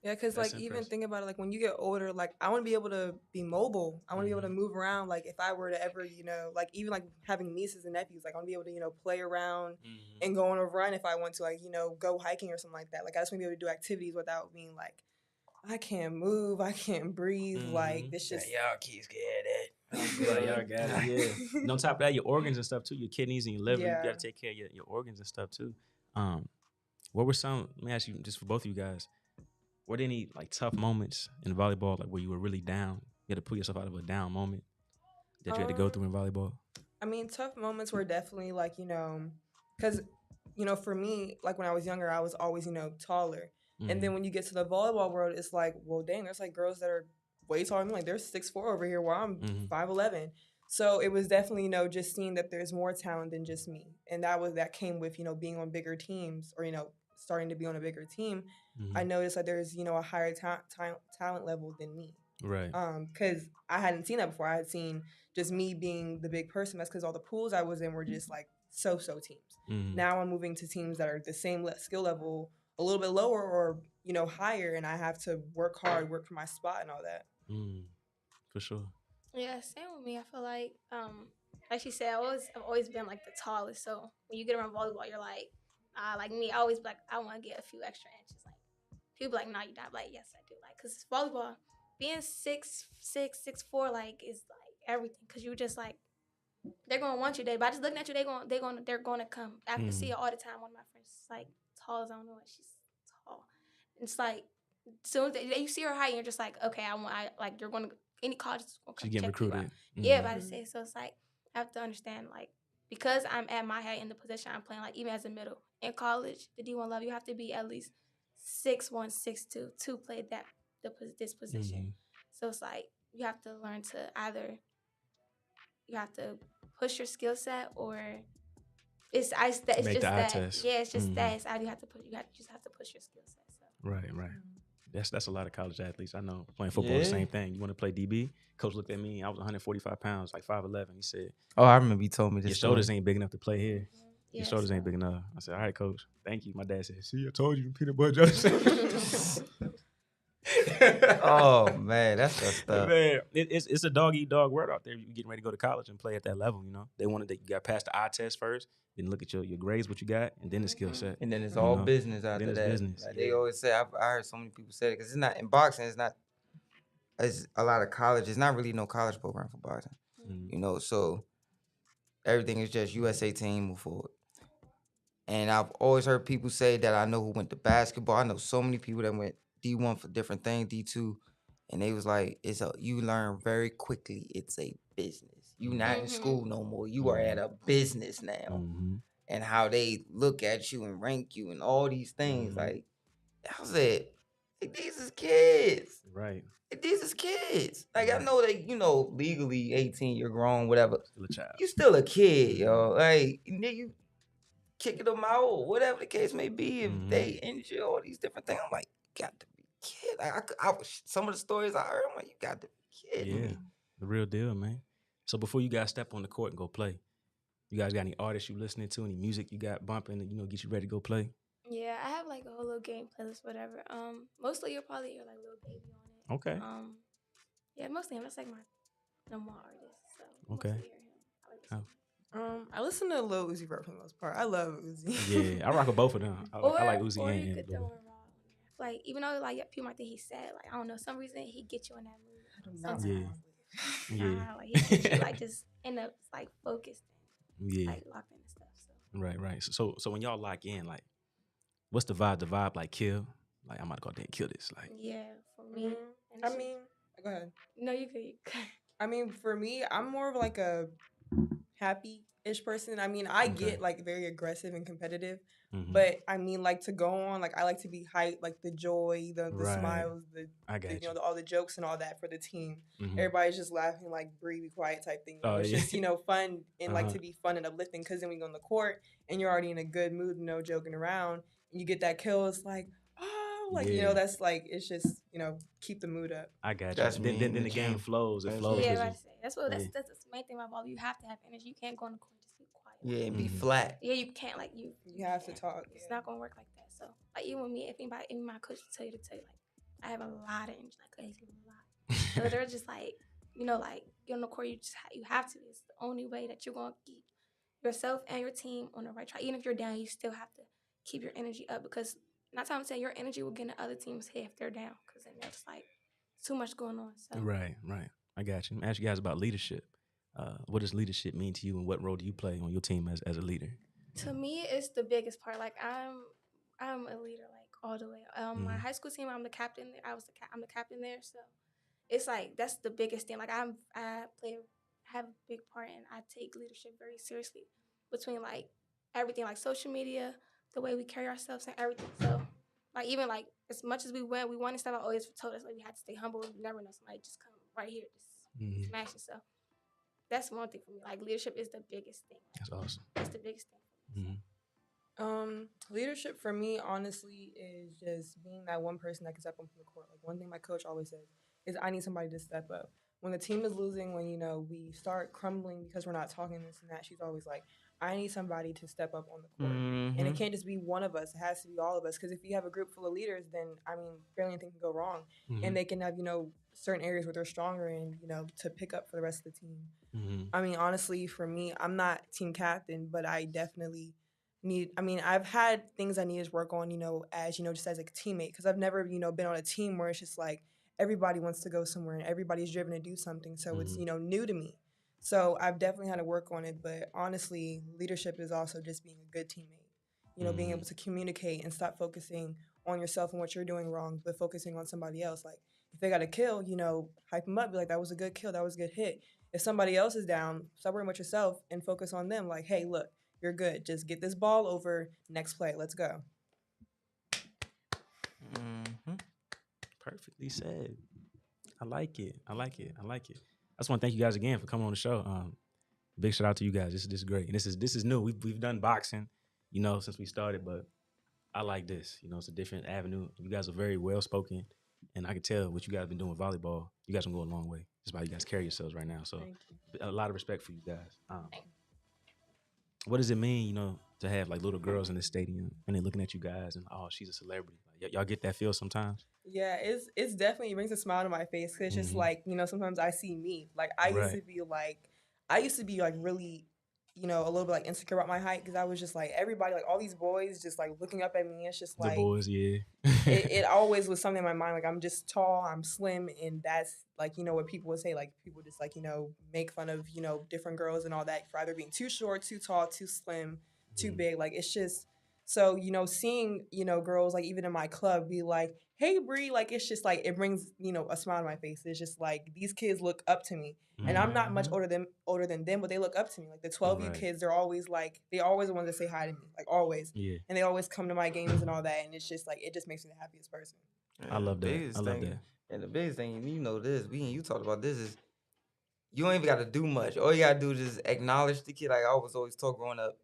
Yeah, because like even think about it, like when you get older, like I want to be able to be mobile. I want to be able to move around. Like if I were to ever, like even like having nieces and nephews, like I want to be able to, play around and go on a run if I want to, like, go hiking or something like that. Like I just want to be able to do activities without being like, I can't move, I can't breathe. Like this just y'all kids get that. Y'all got it, yeah. And on top of that, your organs and stuff too, your kidneys and your liver, you got to take care of your organs and stuff too. What were some? Let me ask you, just for both of you guys. Were there any like tough moments in volleyball, like where you were really down? You had to pull yourself out of a down moment that you had to go through in volleyball? I mean, tough moments were definitely like, because, for me, like when I was younger, I was always, taller. And then when you get to the volleyball world, it's like, well, dang, there's like girls that are way taller than me. Like there's 6'4" over here where I'm 5'11". So it was definitely, just seeing that there's more talent than just me. And that came with, being on bigger teams or, starting to be on a bigger team. I noticed that there's, a higher talent level than me. Right. Because I hadn't seen that before. I had seen just me being the big person. That's because all the pools I was in were just like so-so teams. Now I'm moving to teams that are the same skill level, a little bit lower or, higher. And I have to work hard, work for my spot and all that. For sure. Yeah, same with me. I feel like she said, I've always been like the tallest. So when you get around volleyball, you're like me, I always like, I want to get a few extra inches. Like, people like, no, you're not. Like, yes, I do. Like, because volleyball, being 6'6", 6'4", like, is like everything. Because you just like, they're going to want you there. By just looking at you, they're going to come. I can see it all the time. One of my friends is like, tall as I don't know what, she's tall. And it's like, soon as you see her height, you're just like, okay, you're going to, any college is going to come she's getting check you out. recruited. Yeah, about to say. So it's like, I have to understand, like, because I'm at my height in the position I'm playing, like even as a middle in college, the D1 level, you have to be at least 6'1", 6'2" to play this position. So it's like you have to learn to either you have to push your skill set, or it's Make just the eye that. test. Yeah, it's just that. It's you have to just have to push your skill set. So. Right. That's a lot of college athletes. I know playing football, the same thing. You want to play DB? Coach looked at me. I was 145 pounds, like 5'11". He said, Oh, I remember you told me this. Your shoulders ain't big enough to play here. Yeah, Your shoulders ain't big enough. I said, all right, coach. Thank you. My dad said, see, I told you, peanut butter jelly. Oh man, that's the stuff. Man, it's a dog eat dog world out there. You getting ready to go to college and play at that level. You know, they wanted that you got past the eye test first, then look at your grades, what you got, and then the skill set. And then it's all business after that. Business. Like they always say, I heard so many people say it because it's not in boxing. It's a lot of college. It's not really no college program for boxing. You know, so everything is just USA team, move forward. And I've always heard people say that I know who went to basketball. I know so many people that went D1 for different things, D2, and they was like, you learn very quickly. It's a business. You not in school no more. You are at a business now. And how they look at you and rank you and all these things. Like, I said, these is kids. Right. These is kids. Like, I know they, legally 18, you're grown, whatever. Still a child. You still a kid, yo. Like, you kicking them out, or whatever the case may be, if they injure all these different things. I'm like, you got to be kid. Like, I some of the stories I heard, I'm like, you got to be kidding me. The real deal, man. So before you guys step on the court and go play, you guys got any artists you listening to, any music you got bumping, get you ready to go play? Yeah, I have like a whole little game playlist, whatever. Mostly you'll probably hear like Lil Baby on it. Okay. Yeah, mostly him. That's like my number one artist. So okay. Mostly hear him. I like I listen to Lil Uzi Vert for the most part. I love Uzi. Yeah, I rock with both of them. I like Uzi or and you could Lil. throw in Raw. Like, even though like people might think he's sad, like I don't know, some reason he gets you in that mood. Sometimes. Yeah. Like he gets you like just end up like focused and like locked in and stuff. So. Right. So when y'all lock in, like, what's the vibe? The vibe like kill? Like, I'm about to go out there and kill this. Like, yeah, for me. I mean, go ahead. No, you could. I mean, for me, I'm more of like a happy-ish person. I mean, I get like very aggressive and competitive, but I mean, like to go on, like I like to be hyped, like the joy, the smiles, all the jokes and all that for the team. Everybody's just laughing, like breathe, be quiet type thing. It's just fun and like to be fun and uplifting. Because then we go on the court and you're already in a good mood, no joking around, and you get that kill. It's like, that's like, it's just keep the mood up. I got you. Then the game flows. It flows. Yeah, that's the main thing about volleyball. You have to have energy. You can't go on the court and just be quiet. Yeah, and be flat. Yeah, you can't like you have to talk. It's not gonna work like that. So like even with me, if my coach tell you like I have a lot of energy, like a lot. So they're just like like you're on the court, you have to. It's the only way that you're gonna keep yourself and your team on the right track. Even if you're down, you still have to keep your energy up because 9 times 10 your energy will get in the other team's head if they're down because then there's like too much going on. So. Right. I got you. I'm ask you guys about leadership. What does leadership mean to you, and what role do you play on your team as a leader? To me, it's the biggest part. Like I'm a leader, like all the way. My high school team, I'm the captain. I'm the captain there, so it's like that's the biggest thing. Like I have a big part, and I take leadership very seriously. Between like everything, like social media, the way we carry ourselves, and everything. So like even like as much as we won and stuff, I always told us like we had to stay humble. You never know, somebody just come right here, just smash it. So that's one thing for me. Like leadership is the biggest thing. That's awesome. It's the biggest thing. Leadership for me, honestly, is just being that one person that can step up from the court. Like one thing my coach always says is I need somebody to step up. When the team is losing, when we start crumbling because we're not talking this and that, she's always like, I need somebody to step up on the court. And it can't just be one of us. It has to be all of us. Because if you have a group full of leaders, then, barely anything can go wrong. And they can have, certain areas where they're stronger in, to pick up for the rest of the team. Honestly, for me, I'm not team captain, but I definitely I've had things I need to work on, as, just as a teammate. Because I've never, been on a team where it's just like everybody wants to go somewhere and everybody's driven to do something. So it's, new to me. So I've definitely had to work on it, but honestly, leadership is also just being a good teammate. Being able to communicate and stop focusing on yourself and what you're doing wrong, but focusing on somebody else. Like if they got a kill, hype them up, be like, that was a good kill, that was a good hit. If somebody else is down, stop worrying about yourself and focus on them. Like, hey, look, you're good. Just get this ball over, next play, let's go. Perfectly said. I like it. I just want to thank you guys again for coming on the show. Big shout out to you guys. This is great. And this is new. We've done boxing, since we started, but I like this. It's a different avenue. You guys are very well spoken, and I can tell what you guys been doing with volleyball. You guys can go a long way. Just by you guys carry yourselves right now. So a lot of respect for you guys. What does it mean, to have like little girls in the stadium and they're looking at you guys and she's a celebrity? Like, y'all get that feel sometimes? Yeah, it's definitely it brings a smile to my face because it's just like sometimes I see me. Like I used to be like really a little bit like insecure about my height because I was just like everybody like all these boys just like looking up at me. It's just like the boys, yeah. it always was something in my mind like I'm just tall, I'm slim, and that's like what people would say like people just like make fun of different girls and all that for either being too short, too tall, too slim, too big. Like it's just so seeing girls like even in my club be like, hey Bree, like it's just like it brings a smile on my face. It's just like these kids look up to me, and I'm not much older than them, but they look up to me. Like the 12U kids, they're always like they always want to say hi to me, like always, and they always come to my games and all that, and it's just like it just makes me the happiest person. I love that. I love that. And the biggest thing, this, you talked about this is you don't even got to do much. All you got to do is just acknowledge the kid. Like I was always taught growing up,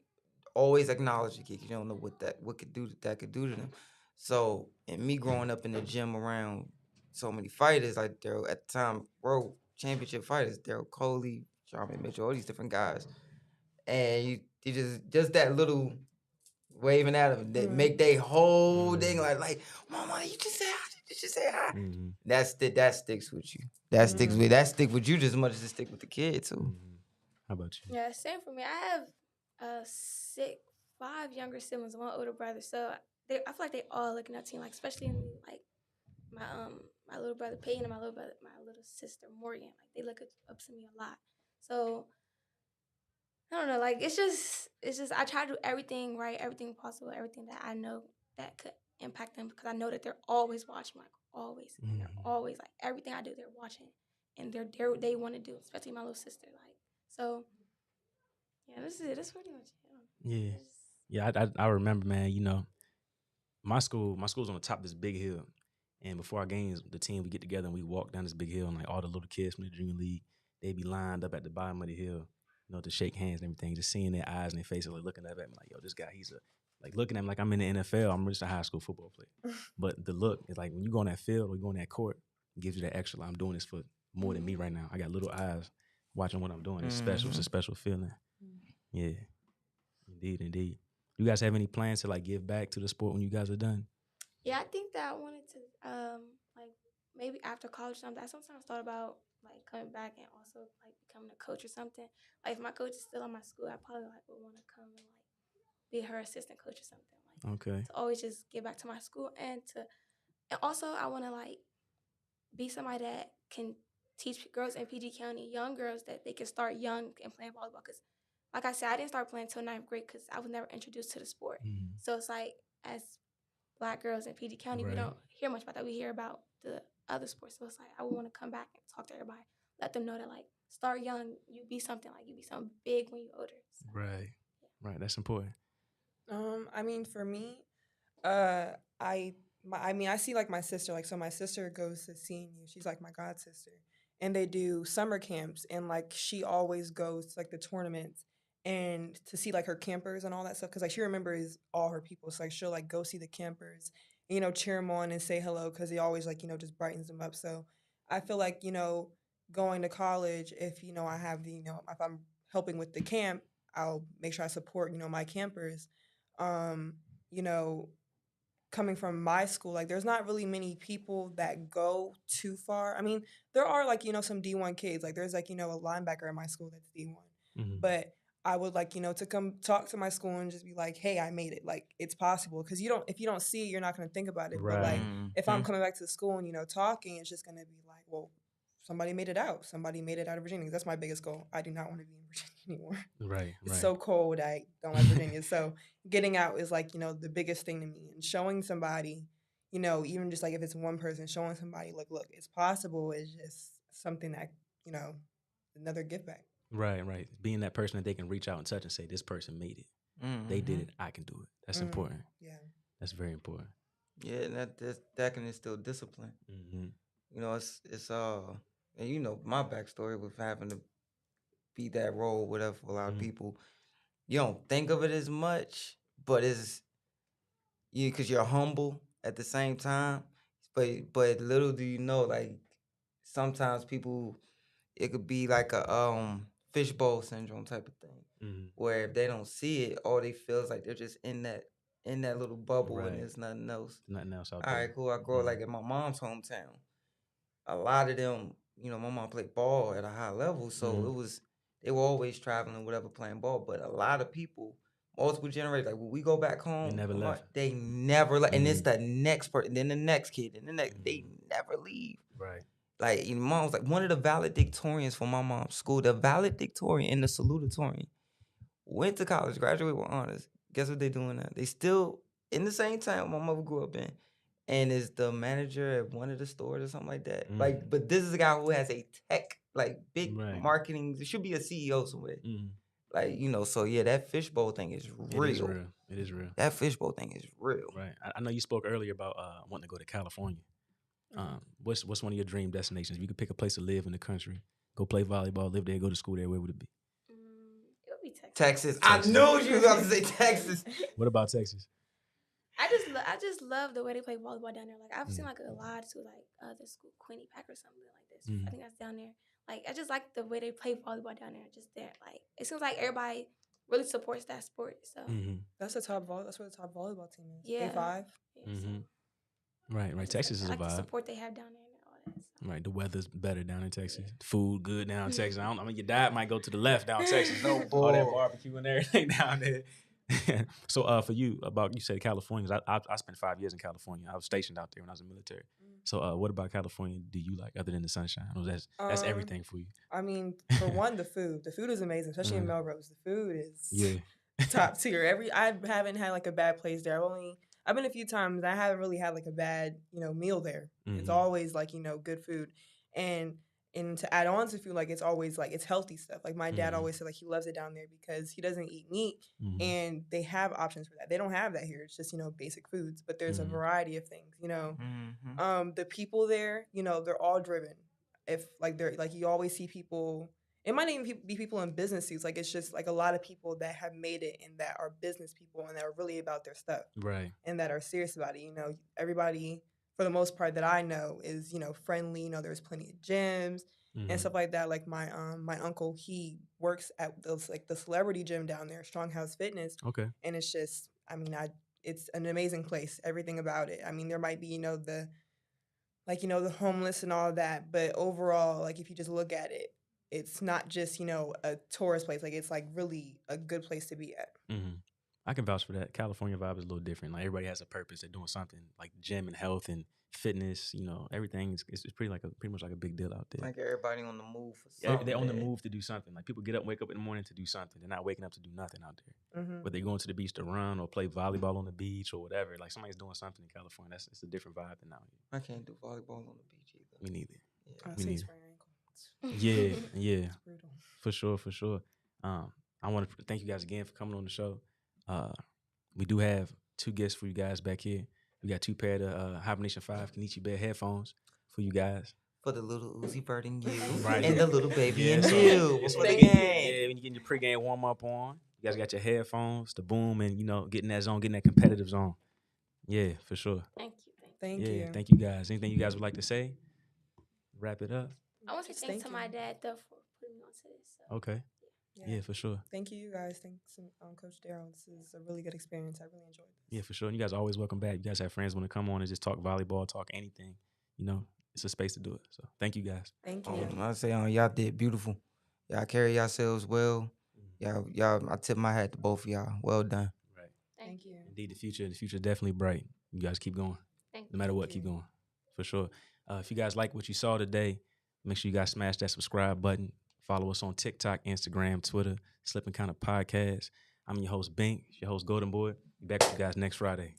always acknowledge the kid. You don't know what could do to them. So, and me growing up in the gym around so many fighters, like Daryl at the time, world championship fighters, Daryl Coley, Charmin Mitchell, all these different guys, and you just that little waving at them that make they whole thing like, Mama, you just say hi. Did you say hi? That sticks with you. That stick with you just as much as it stick with the kid too. How about you? Yeah, same for me. I have 5 younger siblings, 1 older brother. So I feel like they all looking up to me, like especially in like my little brother Peyton and my little sister Morgan. Like they look up to me a lot. So I don't know, like it's just I try to do everything right, everything possible, everything that I know that could impact them because I know that they're always watching, like always, and they're always like everything I do, they're watching, and they want to do, especially my little sister, like so. Yeah, this is it. That's pretty much it. Yeah. I remember, man. My school's on the top of this big hill, and before our games, the team we get together and we walk down this big hill, and like all the little kids from the junior league, they be lined up at the bottom of the hill, to shake hands and everything. Just seeing their eyes and their faces, like looking up at me, like, yo, this guy, he's like looking at me like I'm in the NFL. I'm just a high school football player. But the look is like when you go on that field or you go on that court, it gives you that extra. Like, I'm doing this for more than me right now. I got little eyes watching what I'm doing. It's special. It's a special feeling. Yeah, indeed. You guys have any plans to like give back to the sport when you guys are done? Yeah, I think that I wanted to like maybe after college or something. I sometimes thought about like coming back and also like becoming a coach or something. Like if my coach is still on my school, I probably like would want to come and like be her assistant coach or something. Like to always just give back to my school and also I want to like be somebody that can teach girls in PG County, young girls, that they can start young and playing volleyball. Because like I said, I didn't start playing until 9th grade because I was never introduced to the sport. So it's like as Black girls in PG County, we don't hear much about that. We hear about the other sports. So it's like I would want to come back and talk to everybody, let them know that like start young, you be something big when you're older. So, Right. That's important. I mean, for me, I see like my sister, like so my sister goes to CNU. She's like my god sister, and they do summer camps, and like she always goes to like the tournaments and to see like her campers and all that stuff because like she remembers all her people. So like she'll like go see the campers, cheer them on and say hello because he always like just brightens them up. So I feel like going to college, if I have the if I'm helping with the camp, I'll make sure I support my campers. Coming from my school, like there's not really many people that go too far. I mean, there are like some D1 kids. Like there's like a linebacker in my school that's D1, but I would like to come talk to my school and just be like, hey, I made it. Like it's possible because if you don't see it, you're not gonna think about it. But like if I'm coming back to the school and talking, it's just gonna be like, well, somebody made it out. Somebody made it out of Virginia. That's my biggest goal. I do not want to be in Virginia anymore. Right. It's so cold. I don't like Virginia. So getting out is like, the biggest thing to me. And showing somebody, even just like if it's one person, showing somebody like, look, it's possible is just something that, another give back. Right. Being that person that they can reach out and touch and say, this person made it. They did it. I can do it. That's important. Yeah. That's very important. Yeah, and that can instill discipline. It's and my backstory with having to be that role, whatever, for a lot of people. You don't think of it as much, but it's because you're humble at the same time. But little do you know, like sometimes people, it could be like a fishbowl syndrome type of thing, where if they don't see it, all they feel is like they're just in that little bubble and there's nothing else. Nothing else out All there. right, cool. I grew up like in my mom's hometown. A lot of them, you know, my mom played ball at a high level, so they were always traveling, whatever, playing ball. But a lot of people, multiple generations, like when we go back home, they never left. And it's the next person, then the next kid, and the next. They never leave. Right. Like, your mom was like one of the valedictorians for my mom's school, the valedictorian and the salutatorian. Went to college, graduated with honors. Guess what they doing now? They still in the same town my mother grew up in, and is the manager at one of the stores or something like that. Like, but this is a guy who has a tech, like big marketing. There should be a CEO somewhere. Like, you know, so yeah, that fishbowl thing is real. It is real. It is real. That fishbowl thing is real. Right. I know you spoke earlier about wanting to go to California. What's one of your dream destinations? If you could pick a place to live in the country, go play volleyball, live there, go to school there, where would it be? It would be Texas. I knew you were about to say Texas. What about Texas? I just love the way they play volleyball down there. Like I've seen like a lot of schools, like the school Quinny Pack or something like this. I think that's down there. Like I just like the way they play volleyball down there. Just there, like it seems like everybody really supports that sport. So that's the top That's where the top volleyball team is. Yeah. A5. Yeah, so Right. Texas is a like the vibe. support they have down there and all that. So. Right. The weather's better down in Texas. Food good down in Texas. I mean, your diet might go to the left down in Texas. No bull. All that barbecue and everything down there. So for you, you said California. I spent 5 years in California. I was stationed out there when I was in the military. So what about California do you like other than the sunshine? That's everything for you. I mean, for one, the food. The food is amazing, especially in Melrose. The food is top tier. I haven't had like a bad place there. I've been a few times. I haven't really had like a bad, meal there. It's always like, good food. And to add on to food, like it's always like it's healthy stuff. Like my dad always said, like he loves it down there because he doesn't eat meat, and they have options for that. They don't have that here. It's just basic foods, but there's a variety of things. The people there, they're all driven. If like they're like you always see people. It might even be people in business suits. Like it's just like a lot of people that have made it and that are business people and that are really about their stuff, right? And that are serious about it. Everybody, for the most part that I know, is friendly. There's plenty of gyms and stuff like that. Like my uncle, he works at the celebrity gym down there, Strong House Fitness. Okay. And it's just, it's an amazing place. Everything about it. There might be the homeless and all that, but overall, like if you just look at it, it's not just a tourist place. Like it's like really a good place to be at. I can vouch for that. California vibe is a little different. Like everybody has a purpose. They're doing something like gym and health and fitness. Everything is pretty much like a big deal out there. Like everybody on the move for something. They're on the move to do something. Like people wake up in the morning to do something. They're not waking up to do nothing out there. But they're going to the beach to run or play volleyball on the beach or whatever. Like somebody's doing something in California. It's a different vibe than out here. I can't do volleyball on the beach either. Me neither. Yeah. Me neither. Yeah. For sure. I want to thank you guys again for coming on the show. We do have 2 guests for you guys back here. We got 2 pair of HYBERNATION 5 Kenichi Bear headphones for you guys. For the little Uzi Bird and you. Right. And the little baby and so you. It's for the game. Yeah, when you getting your pregame warm up on. You guys got your headphones, the boom, and getting that zone, getting that competitive zone. Yeah, for sure. Thank you. Thank you guys. Anything you guys would like to say? Wrap it up. I want to say thanks to my dad though for putting me onto this. So. Okay. Yeah, for sure. Thank you guys. Thanks, Coach Darrell. This is a really good experience. I really enjoyed this. Yeah, for sure. And you guys are always welcome back. You guys have friends want to come on and just talk volleyball, talk anything. It's a space to do it. So thank you guys. Thank you. I say, y'all did beautiful. Y'all carry yourselves well. Y'all. I tip my hat to both of y'all. Well done. Right. Thank you. Indeed, the future is definitely bright. You guys keep going. No matter what, keep going. For sure. If you guys like what you saw today, make sure you guys smash that subscribe button. Follow us on TikTok, Instagram, Twitter, Slippin' Kinda Podcast. I'm your host, BINK, your host, GOLDENBOY. Be back with you guys next Friday.